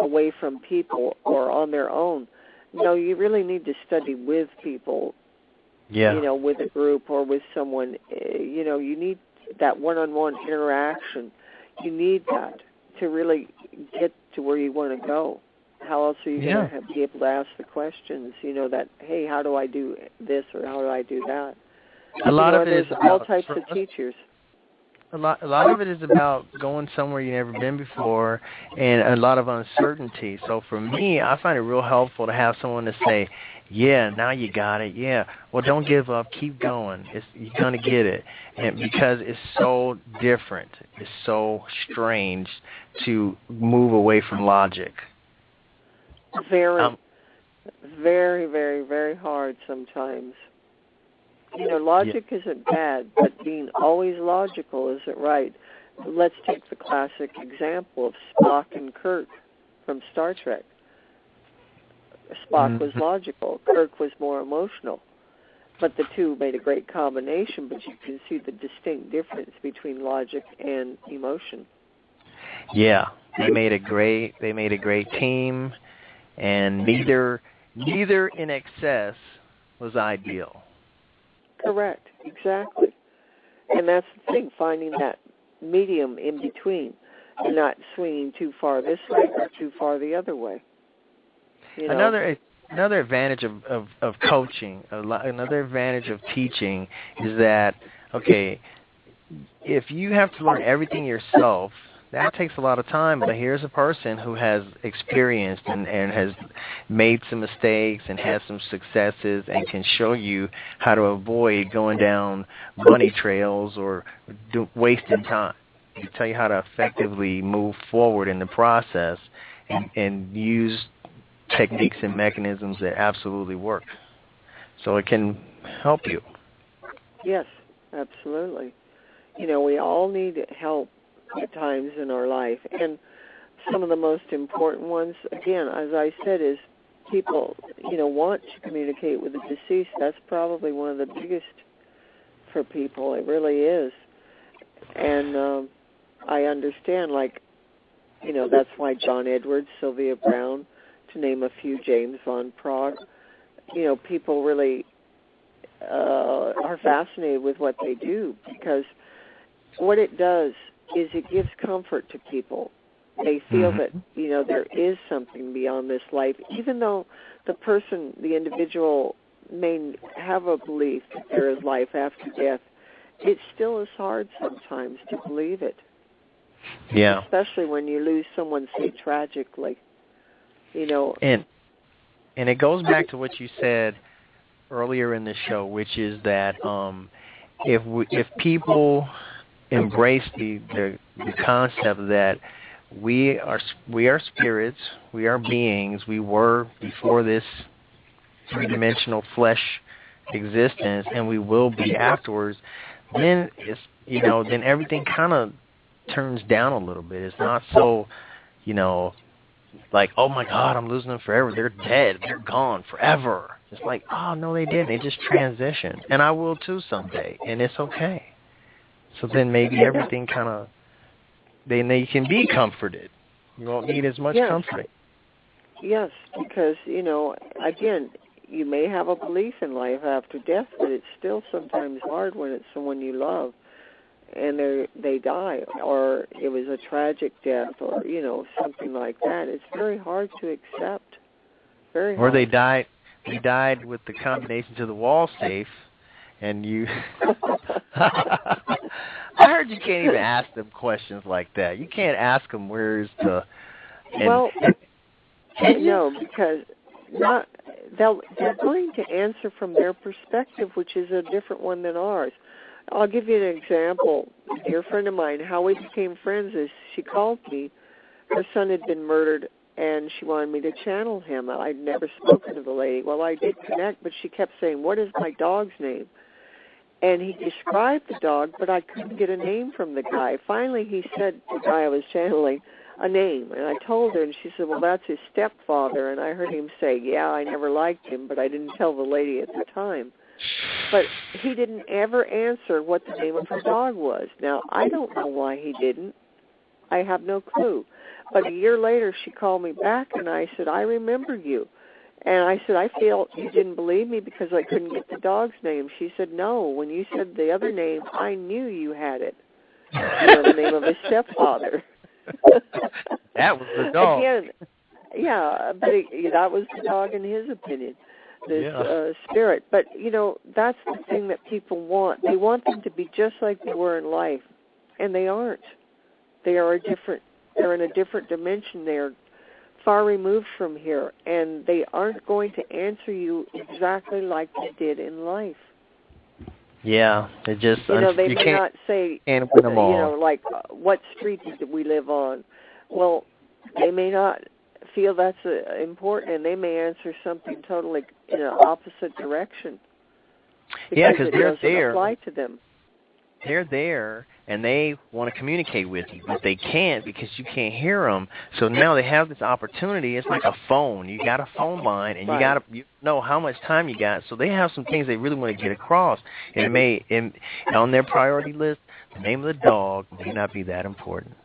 away from people or on their own. No, you really need to study with people, with a group or with someone. You need that one-on-one interaction. You need that to really get to where you want to go. How else are you going to be able to ask the questions, that, hey, how do I do this or how do I do that? A lot of it is all types of teachers. A lot of it is about going somewhere you've never been before, and a lot of uncertainty. So for me, I find it real helpful to have someone to say, yeah, now you got it. Yeah, well, don't give up. Keep going. You're going to get it. And because it's so different, it's so strange to move away from logic. Very, very, very, very hard sometimes. Logic isn't bad, but being always logical isn't right. Let's take the classic example of Spock and Kirk from Star Trek. Spock was logical. Kirk was more emotional. But the two made a great combination, but you can see the distinct difference between logic and emotion. Yeah, they made a great team, and neither in excess was ideal. Correct, exactly. And that's the thing, finding that medium in between and not swinging too far this way or too far the other way. You know? Another advantage of coaching, another advantage of teaching is that, okay, if you have to learn everything yourself, that takes a lot of time. But here's a person who has experienced and has made some mistakes and has some successes and can show you how to avoid going down bunny trails or wasting time. He tell you how to effectively move forward in the process and use techniques and mechanisms that absolutely work. So it can help you. Yes, absolutely. You know, we all need help at times in our life. And some of the most important ones, again, as I said, is people, you know, want to communicate with the deceased. That's probably one of the biggest for people. It really is. And I understand, like, you know, that's why John Edwards, Sylvia Brown, to name a few, James Von Prague, you know, people really are fascinated with what they do, because what it does is it gives comfort to people. They feel that, you know, there is something beyond this life, even though the person, the individual, may have a belief that there is life after death. It still is hard sometimes to believe it. Yeah. Especially when you lose someone so tragically, you know. And it goes back to what you said earlier in the show, which is that if people embrace the concept that we are spirits, we are beings, we were before this three-dimensional flesh existence, and we will be afterwards, then it's, you know, then everything kind of turns down a little bit. It's not so, you know, like, oh my God, I'm losing them forever. They're dead. They're gone forever. It's like, oh no, they didn't. They just transitioned, and I will too someday, and it's okay. So then maybe everything kind of, then they can be comforted. You won't need as much comforting. Yes, because, you know, again, you may have a belief in life after death, but it's still sometimes hard when it's someone you love and they die, or it was a tragic death, or, you know, something like that. It's very hard to accept. Very hard. Or they died with the combination to the wall safe, and you... I heard you can't even ask them questions like that. You can't ask them where's the... No, because they're going to answer from their perspective, which is a different one than ours. I'll give you an example. A dear friend of mine, how we became friends is she called me. Her son had been murdered, and she wanted me to channel him. I'd never spoken to the lady. Well, I did connect, but she kept saying, what is my dog's name? And he described the dog, but I couldn't get a name from the guy. Finally, he said, the guy I was channeling, a name. And I told her, and she said, well, that's his stepfather. And I heard him say, yeah, I never liked him, but I didn't tell the lady at the time. But he didn't ever answer what the name of her dog was. Now, I don't know why he didn't. I have no clue. But a year later, she called me back, and I said, I remember you. And I said, I feel you didn't believe me because I couldn't get the dog's name. She said, no, when you said the other name, I knew you had it. You know, the name of his stepfather. That was the dog. Again, yeah, but that was the dog in his opinion, this spirit. But, you know, that's the thing that people want. They want them to be just like they were in life, and they aren't. They're in a different dimension. They're far removed from here, and they aren't going to answer you exactly like they did in life. Yeah, they just... You know, they may not say, can't win them all. You know, like, what street did we live on? Well, they may not feel that's important, and they may answer something totally in an opposite direction. Yeah, because they're there. Apply to them. They're there, and they want to communicate with you, but they can't because you can't hear them. So now they have this opportunity. It's like a phone. You got a phone line, and you know how much time you got. So they have some things they really want to get across. And on their priority list, the name of the dog may not be that important.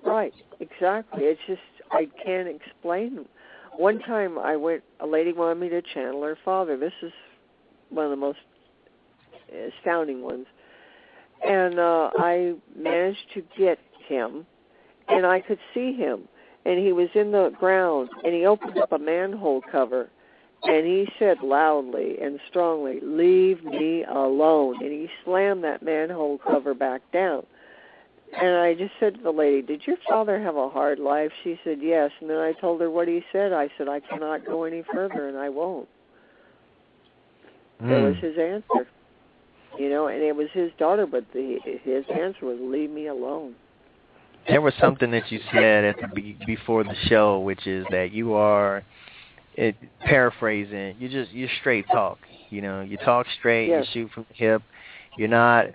Right, exactly. It's just, I can't explain. One time a lady wanted me to channel her father. This is one of the most astounding ones. And I managed to get him, and I could see him. And he was in the ground, and he opened up a manhole cover, and he said loudly and strongly, "Leave me alone." And he slammed that manhole cover back down. And I just said to the lady, "Did your father have a hard life?" She said, "Yes." And then I told her what he said. I said, "I cannot go any further, and I won't." That was his answer. You know, and it was his daughter, but his answer was, "Leave me alone." There was something that you said before the show, which is that you are, paraphrasing, you straight talk. You know, you talk straight, yes. You shoot from the hip. You're not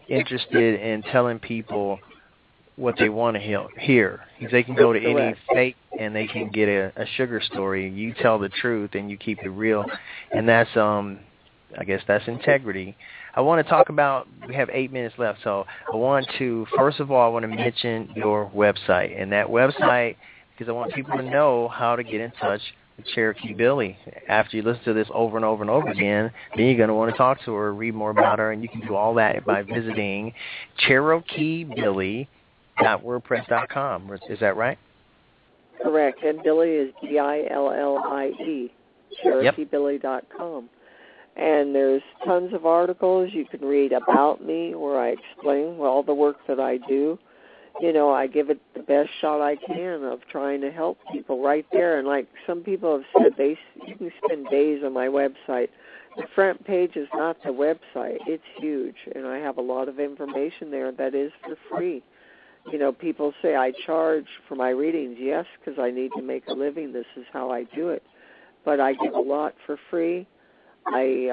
interested in telling people what they want to hear. They can go to any fake and they can get a sugar story. You tell the truth and you keep it real, and that's I guess that's integrity. I want to talk about, we have 8 minutes left, so first of all, I want to mention your website. And that website, because I want people to know how to get in touch with Cherokee Billie. After you listen to this over and over and over again, then you're going to want to talk to her, read more about her, and you can do all that by visiting CherokeeBillie.wordpress.com. Is that right? Correct. And Billie is Billie, CherokeeBillie.com. And there's tons of articles you can read about me where I explain all the work that I do. You know, I give it the best shot I can of trying to help people right there. And like some people have said, you can spend days on my website. The front page is not the website. It's huge. And I have a lot of information there that is for free. You know, people say I charge for my readings. Yes, because I need to make a living. This is how I do it. But I give a lot for free. I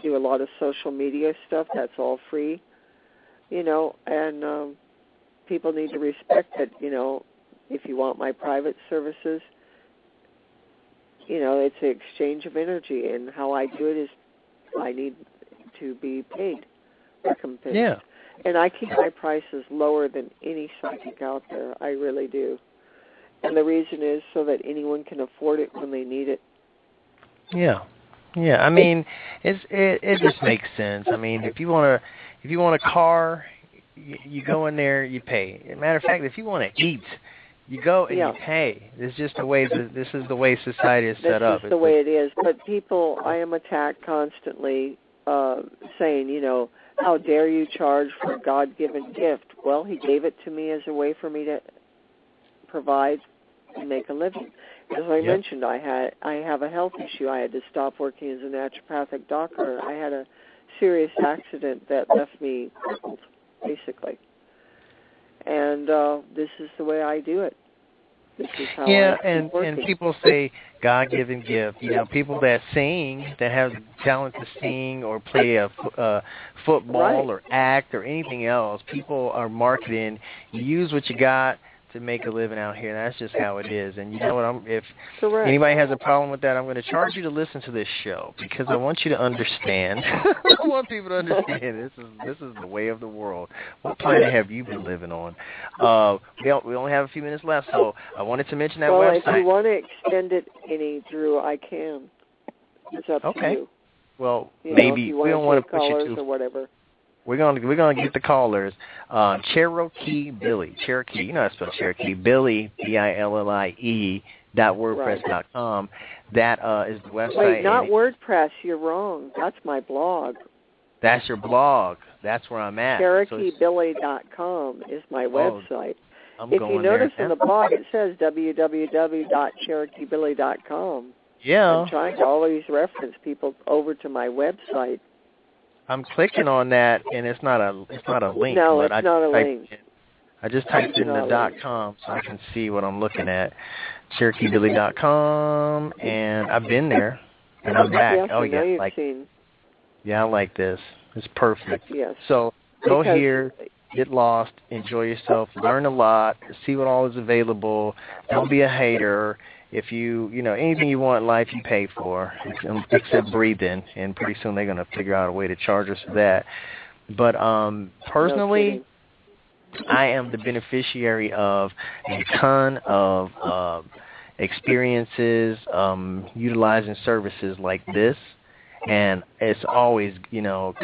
do a lot of social media stuff. That's all free, you know, and people need to respect that, you know, if you want my private services, you know, it's an exchange of energy, and how I do it is I need to be paid, recompensed. Yeah. And I keep my prices lower than any psychic out there. I really do. And the reason is so that anyone can afford it when they need it. Yeah. Yeah, I mean, it just makes sense. I mean, if you want a car, you go in there, you pay. As a matter of fact, if you want to eat, you go and you pay. This is the way society is set up. This is the way it is. But people, I am attacked constantly, saying, you know, how dare you charge for a God-given gift? Well, He gave it to me as a way for me to provide and make a living. As I mentioned, I have a health issue. I had to stop working as a naturopathic doctor. I had a serious accident that left me crippled, basically. And this is the way I do it. This is how and people say God-given gift. You know, people that sing, that have the talent to sing or play a football or act or anything else, people are marketing. You use what you got to make a living out here. That's just how it is. And you know what? If anybody has a problem with that, I'm going to charge you to listen to this show because I want you to understand. I want people to understand this is the way of the world. What planet have you been living on? We only have a few minutes left, so I wanted to mention that website. Well, if you want to extend it any, Drew, I can. It's up to you. Well, you maybe know, we don't want to push callers it too. Or whatever. We're gonna get the callers. Cherokee Billie, Cherokee. You know how to spell Cherokee. Billie, BILLIE.wordpress.com. That is the website. Wait, not WordPress. You're wrong. That's my blog. That's your blog. That's where I'm at. CherokeeBillie.com is my website. If you notice in the blog, it says www.CherokeeBillie.com. Yeah. I'm trying to always reference people over to my website. I'm clicking on that, and it's not a link. No, but it's not a link. I just typed in the .com so I can see what I'm looking at. CherokeeBillie.com, and I've been there, and I'm back. Yes, I like this. It's perfect. Yes. So go here, get lost, enjoy yourself, learn a lot, see what all is available. Don't be a hater. If you know, anything you want in life, you pay for, except breathing, and pretty soon they're going to figure out a way to charge us for that. But personally, I am the beneficiary of a ton of experiences utilizing services like this, and it's always,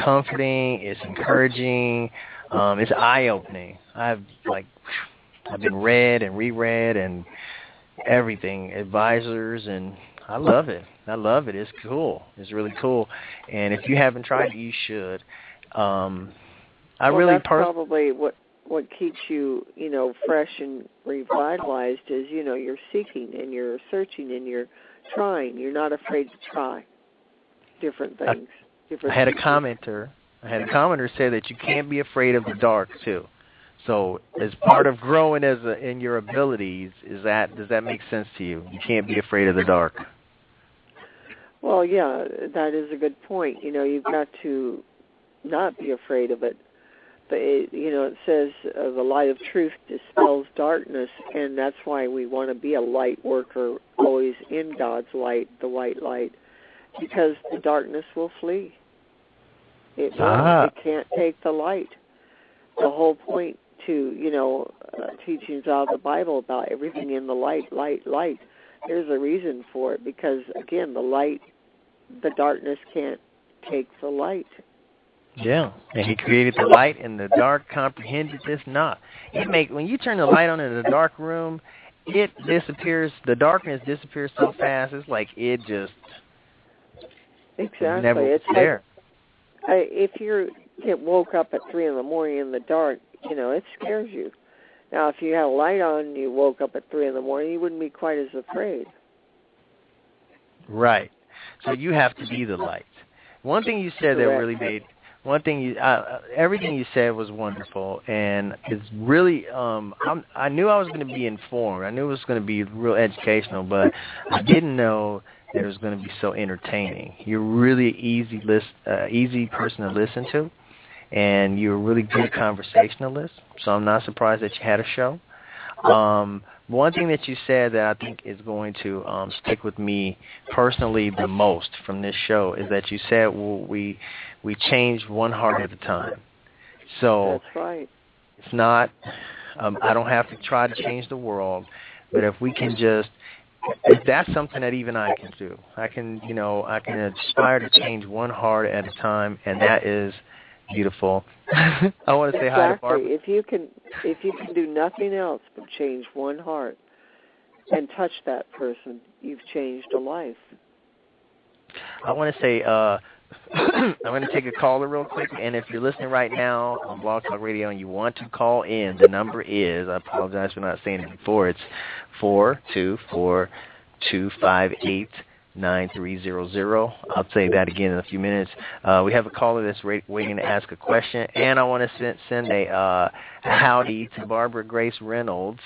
comforting, it's encouraging, it's eye-opening. I've been read and reread and everything, advisors, and I love it. It's cool. It's really cool. And if you haven't tried it, you should. That's probably what keeps you, fresh and revitalized is, you're seeking and you're searching and you're trying. You're not afraid to try different things. I had a commenter say that you can't be afraid of the dark too. So as part of growing in your abilities, does that make sense to you? You can't be afraid of the dark. Well, yeah, that is a good point. You've got to not be afraid of it. But it says the light of truth dispels darkness, and that's why we want to be a light worker, always in God's light, the white light, because the darkness will flee. It can't take the light. The whole point to, teachings out of the Bible about everything in the light. There's a reason for it, because, again, the darkness can't take the light. Yeah, and he created the light, and the dark comprehended this not. When you turn the light on in a dark room, it disappears. The darkness disappears so fast. It's like it just never was there. If you get woke up at 3 a.m. in the dark, it scares you. Now, if you had a light on and you woke up at 3 a.m, you wouldn't be quite as afraid. Right. So you have to be the light. One thing you said that really made. Everything you said was wonderful, and it's really, I knew I was going to be informed. I knew it was going to be real educational, but I didn't know that it was going to be so entertaining. You're really easy person to listen to, and you're a really good conversationalist, so I'm not surprised that you had a show. One thing that you said that I think is going to stick with me personally the most from this show is that you said we change one heart at a time. So that's right. It's not, I don't have to try to change the world, but if we can if that's something that even I can do. I can aspire to change one heart at a time, and that is beautiful. I want to say hi to Barbara. If you can do nothing else but change one heart and touch that person, you've changed a life. I want to say I'm going to take a caller real quick, and if you're listening right now on Blog Talk Radio and you want to call in, the number is, I apologize for not saying it before, it's 424-258-9300. I'll say that again in a few minutes. We have a caller that's waiting to ask a question, and I want to send a howdy to Barbara Grace Reynolds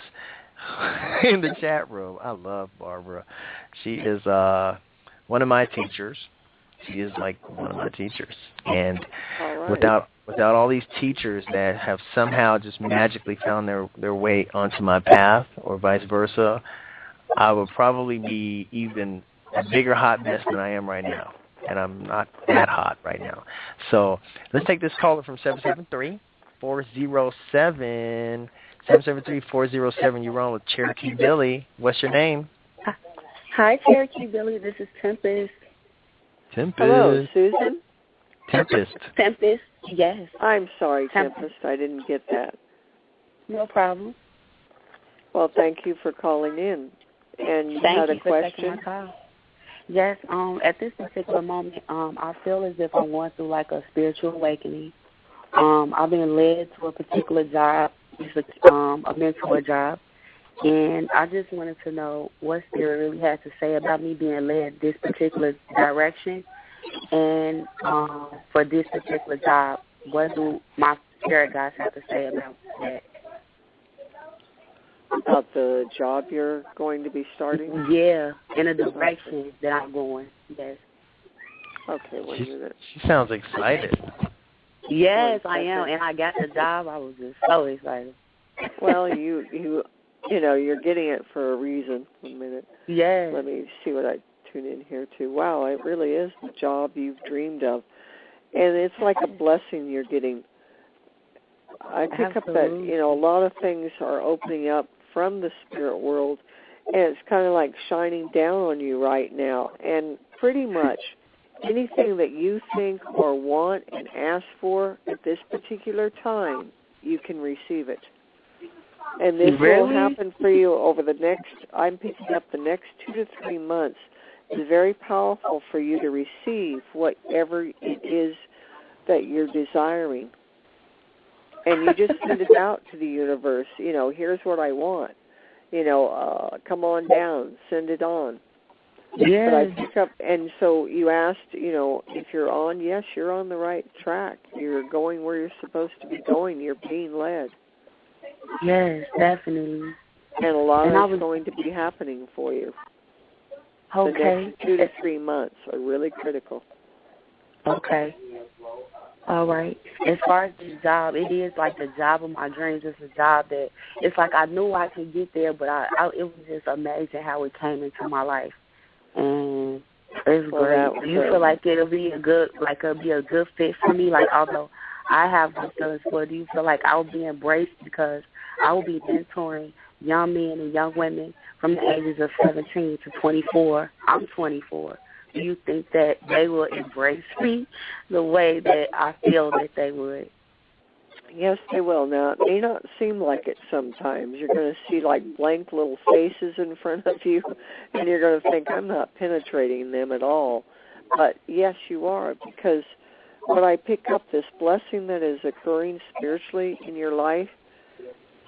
in the chat room. I love Barbara. She is one of my teachers. She is like one of my teachers. And without all these teachers that have somehow just magically found their way onto my path or vice versa, I would probably be even a bigger hot mess than I am right now. And I'm not that hot right now. So let's take this caller from 773-407. 773-407, you're on with Cherokee Billie. What's your name? Hi, Cherokee Billie. This is Tempest. Hello, Susan? Tempest, yes. I'm sorry, Tempest. I didn't get that. No problem. Well, thank you for calling in. And you had a question? For taking my call. Yes, at this particular moment, I feel as if I'm going through like a spiritual awakening. I've been led to a particular job. It's a mentor job. And I just wanted to know what Spirit really had to say about me being led this particular direction. And for this particular job, what do my spirit guides have to say about that? About the job you're going to be starting? Yeah, in a direction that I'm going, yes. Okay, 1 minute. She sounds excited. Yes, I am, and I got the job. I was just so excited. Well, you're getting it for a reason. 1 minute. Yes. Let me see what I tune in here to. Wow, it really is the job you've dreamed of. And it's like a blessing you're getting. I pick up that, a lot of things are opening up from the spirit world, and it's kind of like shining down on you right now. And pretty much anything that you think or want and ask for at this particular time, you can receive it. And this will happen for you over the next, I'm picking up the next 2 to 3 months. It's very powerful for you to receive whatever it is that you're desiring. And you just send it out to the universe. Here's what I want. Come on down, send it on. Yeah. But I pick up, and so you asked, if you're on, yes, you're on the right track. You're going where you're supposed to be going. You're being led. Yes, definitely. And a lot is going to be happening for you. Okay. The next 2 to 3 months are really critical. Okay. All right. As far as this job, it is like the job of my dreams. It's a job that it's like I knew I could get there, but it was just amazing how it came into my life, and it's great. Do you feel like it'll be a good fit for me? Like, although I have good feelings for it, do you feel like I will be embraced because I will be mentoring young men and young women from the ages of 17 to 24. I'm 24. Do you think that they will embrace me the way that I feel that they would? Yes, they will. Now, it may not seem like it sometimes. You're going to see like blank little faces in front of you, and you're going to think, I'm not penetrating them at all. But yes, you are, because when I pick up this blessing that is occurring spiritually in your life,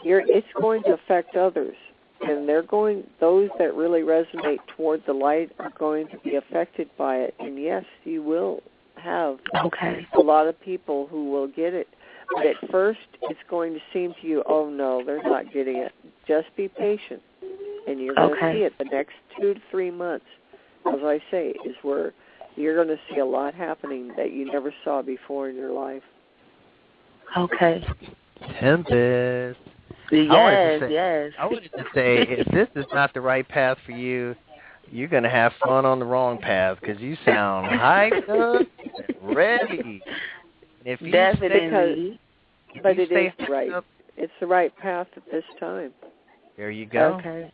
it's going to affect others. And those that really resonate toward the light are going to be affected by it. And yes, you will have a lot of people who will get it. But at first, it's going to seem to you, oh no, they're not getting it. Just be patient. And you're going to see it the next 2 to 3 months, as I say, is where you're going to see a lot happening that you never saw before in your life. Okay. Tempest. Yes. I wanted to say, if this is not the right path for you, you're going to have fun on the wrong path because you sound hyped up and ready. If you Definitely. But it is right. It's the right path at this time. There you go. Okay.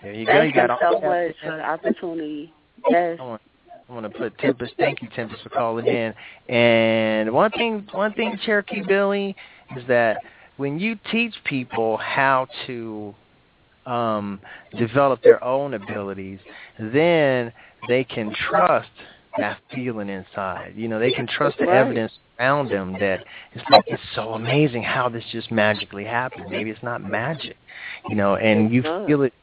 There you go. Thank you so much for the opportunity. Yes. I want to put Tempest. Thank you, Tempest, for calling in. And one thing, Cherokee Billie, is that when you teach people how to develop their own abilities, then they can trust that feeling inside. They can trust the evidence around them that it's so amazing how this just magically happened. Maybe it's not magic, and you feel it.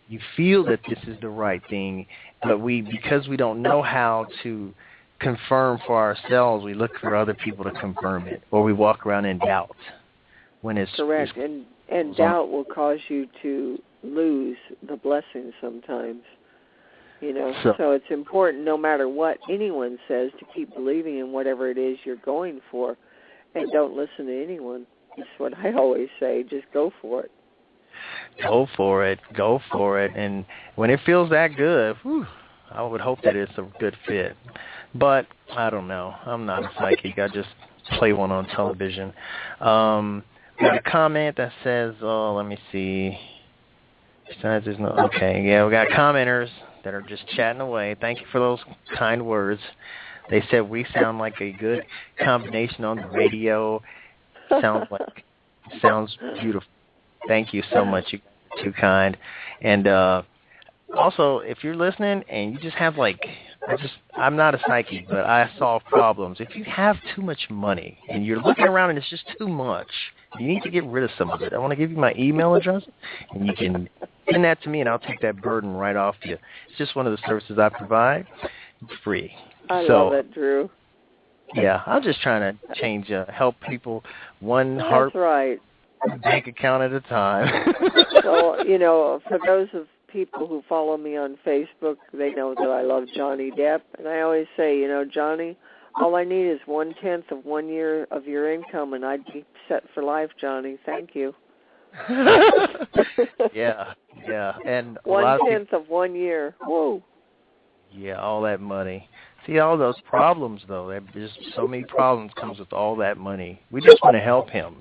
You feel that this is the right thing, but because we don't know how to confirm for ourselves, we look for other people to confirm it, or we walk around in doubt. When it's correct, and doubt will cause you to lose the blessing sometimes. So it's important, no matter what anyone says, to keep believing in whatever it is you're going for, and don't listen to anyone. That's what I always say. Just go for it. Go for it, and when it feels that good, I would hope that it's a good fit. But I don't know. I'm not a psychic. I just play one on television. Got a comment that says, let me see. Besides, there's no, we got commenters that are just chatting away. Thank you for those kind words. They said we sound like a good combination on the radio. Sounds beautiful. Thank you so much. You're too kind. And also, if you're listening and you just have I'm not a psychic, but I solve problems. If you have too much money and you're looking around and it's just too much, you need to get rid of some of it. I want to give you my email address, and you can send that to me, and I'll take that burden right off you. It's just one of the services I provide. It's free. I love it, Drew. Yeah, I'm just trying to change, help people one heart bank account at a time. Well, for those of people who follow me on Facebook, they know that I love Johnny Depp, and I always say, Johnny, all I need is 1/10 of 1 year of your income, and I'd be set for life, Johnny. Thank you. Yeah, and 1/10 of 1 year. Whoa. Yeah, all that money. See, all those problems, though, there's so many problems comes with all that money. We just want to help him.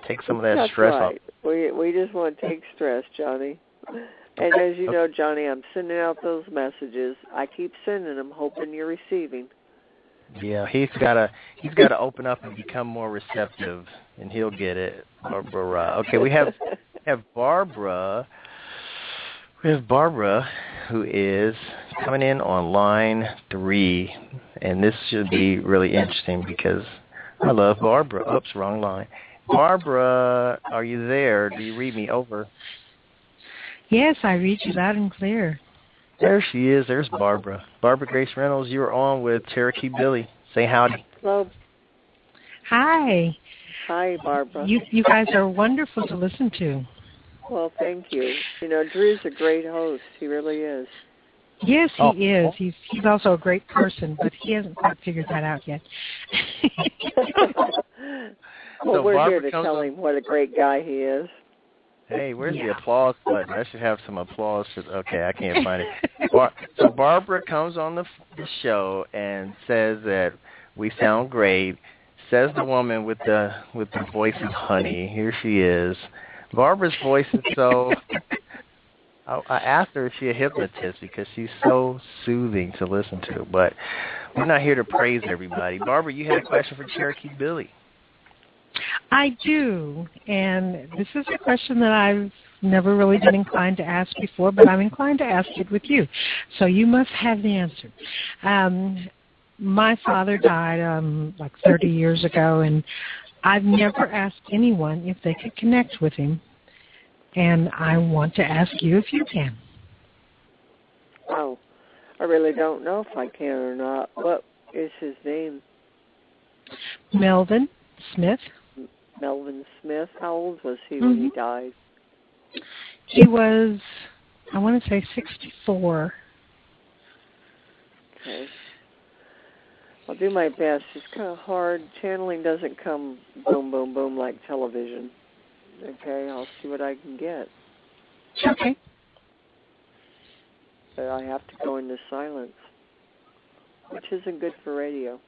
Take some of that stress off. That's right. We just want to take stress, Johnny. And as you know, Johnny, I'm sending out those messages. I keep sending them, hoping you're receiving. Yeah, he's gotta open up and become more receptive, and he'll get it. Barbara. Okay, we have Barbara. We have Barbara, who is coming in on line 3, and this should be really interesting because I love Barbara. Oops, wrong line. Barbara, are you there? Do you read me over? Yes, I read you loud and clear. There she is. There's Barbara. Barbara Grace Reynolds, you are on with Cherokee Billie. Say howdy. Hello. Hi. Hi, Barbara. You guys are wonderful to listen to. Well, thank you. You know, Drew's a great host. He really is. Yes, he is. He's also a great person, but he hasn't quite figured that out yet. Well, so we're Barbara here to tell him what a great guy he is. Hey, where's the applause button? I should have some applause. Okay, I can't find it. So Barbara comes on the show and says that we sound great. Says the woman with the voice of honey. Here she is. Barbara's voice is so... I asked her if she's a hypnotist because she's so soothing to listen to. But we're not here to praise everybody. Barbara, you had a question for Cherokee Billie. I do, and this is a question that I've never really been inclined to ask before, but I'm inclined to ask it with you. So you must have the answer. My father died like 30 years ago, and I've never asked anyone if they could connect with him, and I want to ask you if you can. Oh, I really don't know if I can or not. What is his name? Melvin Smith. Melvin Smith. How old was he when he died? He was, I want to say 64. Okay. I'll do my best. It's kind of hard. Channeling doesn't come boom, boom, boom like television. Okay, I'll see what I can get. Okay. But I have to go into silence, which isn't good for radio.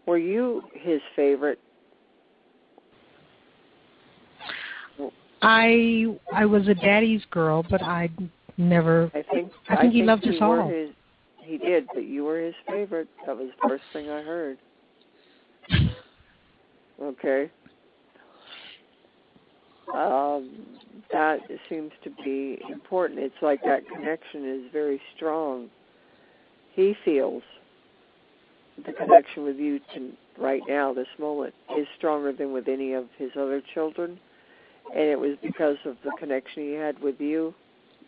Were you his favorite? I was a daddy's girl, but I never. I think he loved us all. He did, but you were his favorite. That was the first thing I heard. Okay. That seems to be important. It's like that connection is very strong. He feels the connection with you right now, this moment, is stronger than with any of his other children. And it was because of the connection he had with you.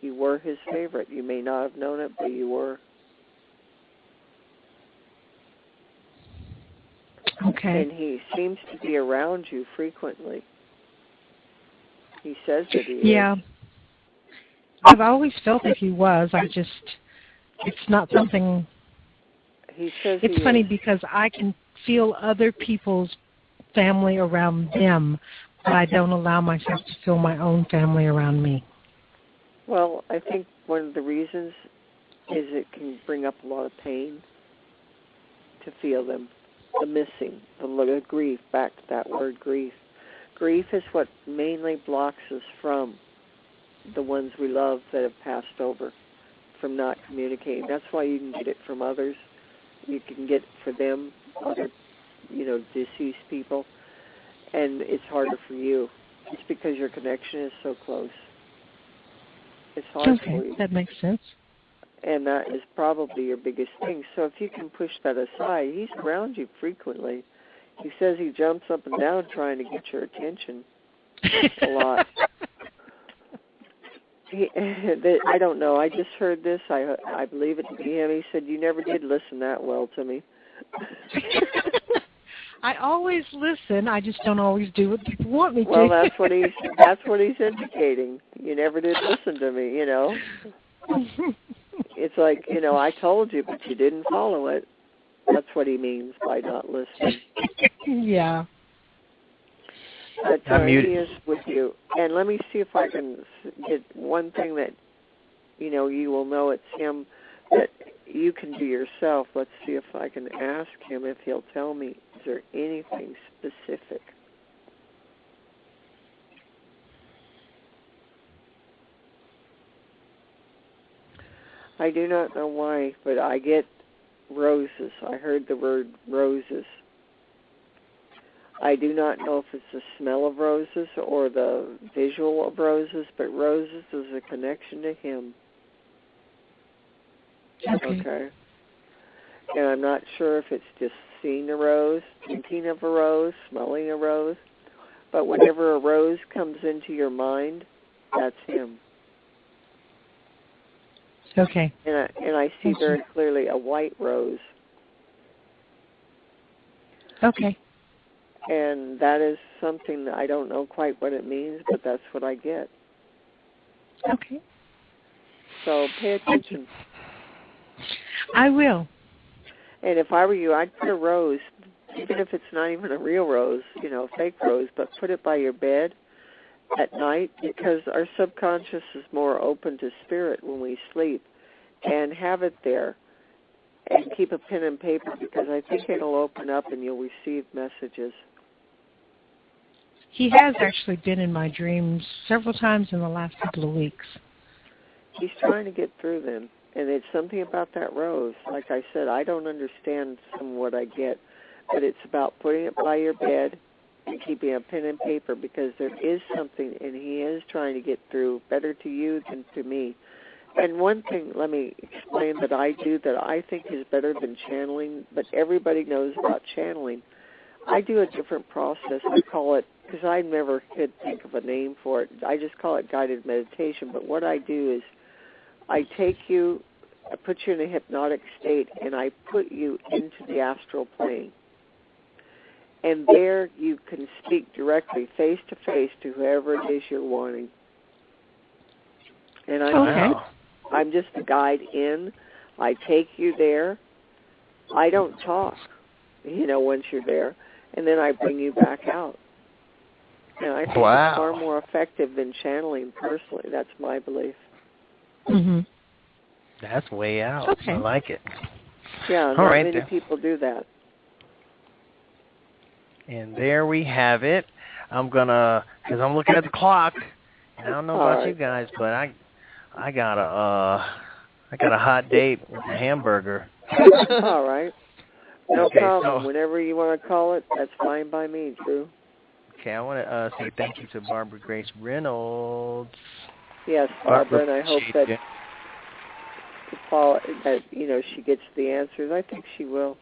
You were his favorite. You may not have known it, but you were. Okay. And he seems to be around you frequently. He says that he is. Yeah. I've always felt that he was. It's not something... He says it's funny because I can feel other people's family around them, but I don't allow myself to feel my own family around me. Well, I think one of the reasons is it can bring up a lot of pain to feel them, the missing, the grief, back to that word grief. Grief is what mainly blocks us from the ones we love that have passed over, from not communicating. That's why you can get it from others. You can get it for them, other, deceased people, and it's harder for you. It's because your connection is so close. It's hard for you. That makes sense. And that is probably your biggest thing. So if you can push that aside, he's around you frequently. He says he jumps up and down trying to get your attention a lot. I don't know. I just heard this. I believe it to be him. He said, "You never did listen that well to me." I always listen. I just don't always do what people want me to. Well, that's what he's indicating. You never did listen to me. It's like, I told you, but you didn't follow it. That's what he means by not listening. Yeah. But I'm he muted. is with you. And let me see if I can get one thing that, you will know it's him that you can do yourself. Let's see if I can ask him if he'll tell me. Is there anything specific? I do not know why, but I get roses. I heard the word roses. I do not know if it's the smell of roses or the visual of roses, but roses is a connection to him. Okay. And I'm not sure if it's just seeing a rose, thinking of a rose, smelling a rose, but whenever a rose comes into your mind, that's him. Okay. And I see very clearly a white rose. Okay. And that is something that I don't know quite what it means, but that's what I get. Okay. So pay attention. I will. And if I were you, I'd put a rose, even if it's not even a real rose, fake rose, but put it by your bed at night, because our subconscious is more open to spirit when we sleep. And have it there. And keep a pen and paper, because I think it'll open up and you'll receive messages. He has actually been in my dreams several times in the last couple of weeks. He's trying to get through them. And it's something about that rose. Like I said, I don't understand some of what I get, but it's about putting it by your bed and keeping a pen and paper, because there is something, and he is trying to get through better to you than to me. And one thing, let me explain, that I do that I think is better than channeling, but everybody knows about channeling. I do a different process. I call it, because I never could think of a name for it, I just call it guided meditation. But what I do is I take you, I put you in a hypnotic state, and I put you into the astral plane. And there you can speak directly, face to face, to whoever it is you're wanting. And I'm just the guide in. I take you there. I don't talk, once you're there. And then I bring you back out. And I think it's far more effective than channeling personally. That's my belief. Mm-hmm. That's way out. Okay. I like it. Yeah, not many people do that. And there we have it. Because I'm looking at the clock. And I don't know about you guys, but I got a hot date with a hamburger. All right. No problem. Whenever you want to call it, that's fine by me, Drew. Okay, I want to say thank you to Barbara Grace Reynolds. Yes, Barbara, and I hope that she gets the answers. I think she will.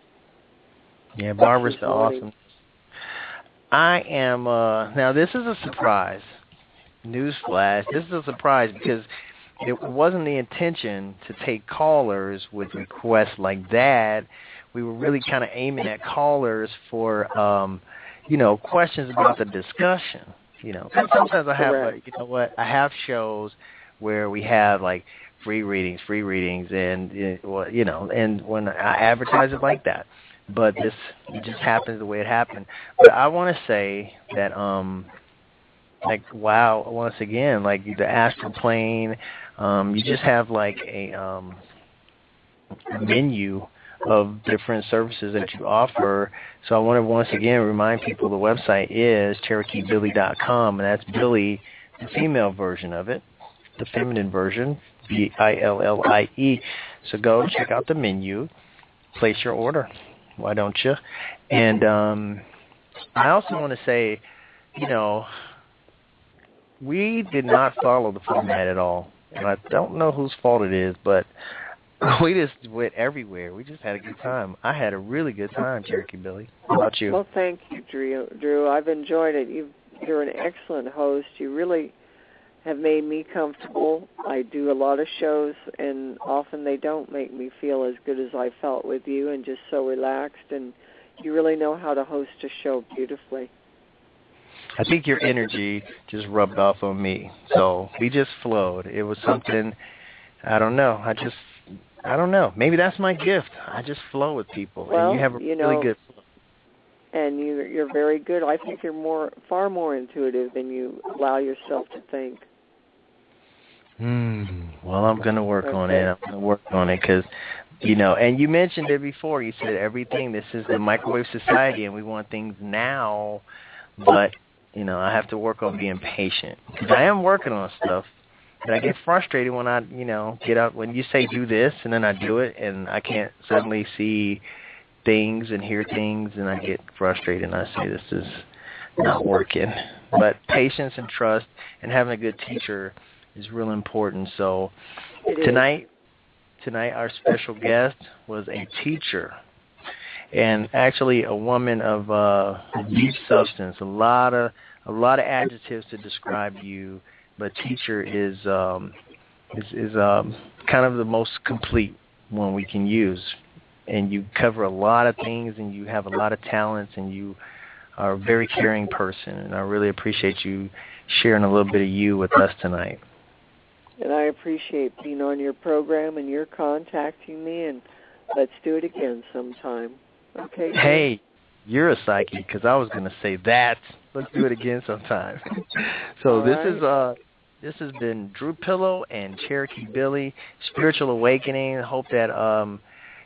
Yeah, Barbara's awesome. I am, now this is a surprise. Newsflash, this is a surprise because it wasn't the intention to take callers with requests like that. We were really kind of aiming at callers for, questions about the discussion. And sometimes I have, I have shows where we have like free readings, and and when I advertise it like that. But it just happens the way it happened. But I want to say that, once again, like the astral plane, you just have like a menu of different services that you offer. So I want to once again remind people the website is CherokeeBillie.com, and that's Billie, the female version of it, the feminine version, Billie. So go check out the menu, place your order. Why don't you? And I also want to say, we did not follow the format at all. And I don't know whose fault it is, but we just went everywhere. We just had a good time. I had a really good time, Cherokee Billie. How about you? Well, thank you, Drew. I've enjoyed it. You're an excellent host. You really have made me comfortable. I do a lot of shows, and often they don't make me feel as good as I felt with you, and just so relaxed. And you really know how to host a show beautifully. I think your energy just rubbed off on me. So we just flowed. It was something, I don't know. I don't know. Maybe that's my gift. I just flow with people. Well, and you have a really good flow. And you're very good. I think you're far more intuitive than you allow yourself to think. Well, I'm going to work on it. I'm going to work on it because, and you mentioned it before. You said everything, this is the microwave society, and we want things now. But, I have to work on being patient. Because I am working on stuff. But I get frustrated when I, get up. When you say do this, and then I do it, and I can't suddenly see things and hear things, and I get frustrated, and I say this is not working. But patience and trust and having a good teacher is real important. So tonight our special guest was a teacher, and actually a woman of deep substance. A lot of adjectives to describe you, but teacher is kind of the most complete one we can use. And you cover a lot of things, and you have a lot of talents, and you are a very caring person. And I really appreciate you sharing a little bit of you with us tonight. And I appreciate being on your program and you're contacting me, and let's do it again sometime. Okay? Hey, you're a psychic, because I was going to say that. Let's do it again sometime. So this has been Drew Pillow and Cherokee Billie, Spiritual Awakening. I hope that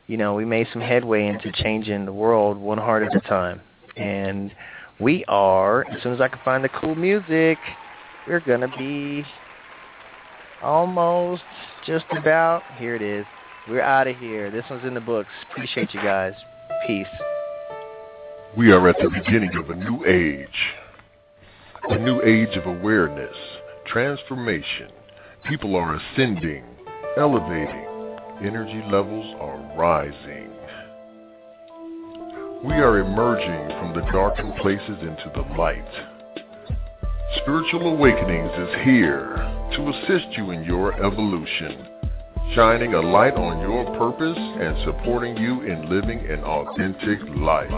we made some headway into changing the world one heart at a time. And we are, as soon as I can find the cool music, we're going to be almost just about, here it is. We're out of here. This one's in the books. Appreciate you guys. Peace. We are at the beginning of a new age of awareness, transformation. People are ascending, elevating. Energy levels are rising. We are emerging from the darkened places into the light. Spiritual Awakenings is here to assist you in your evolution, shining a light on your purpose and supporting you in living an authentic life.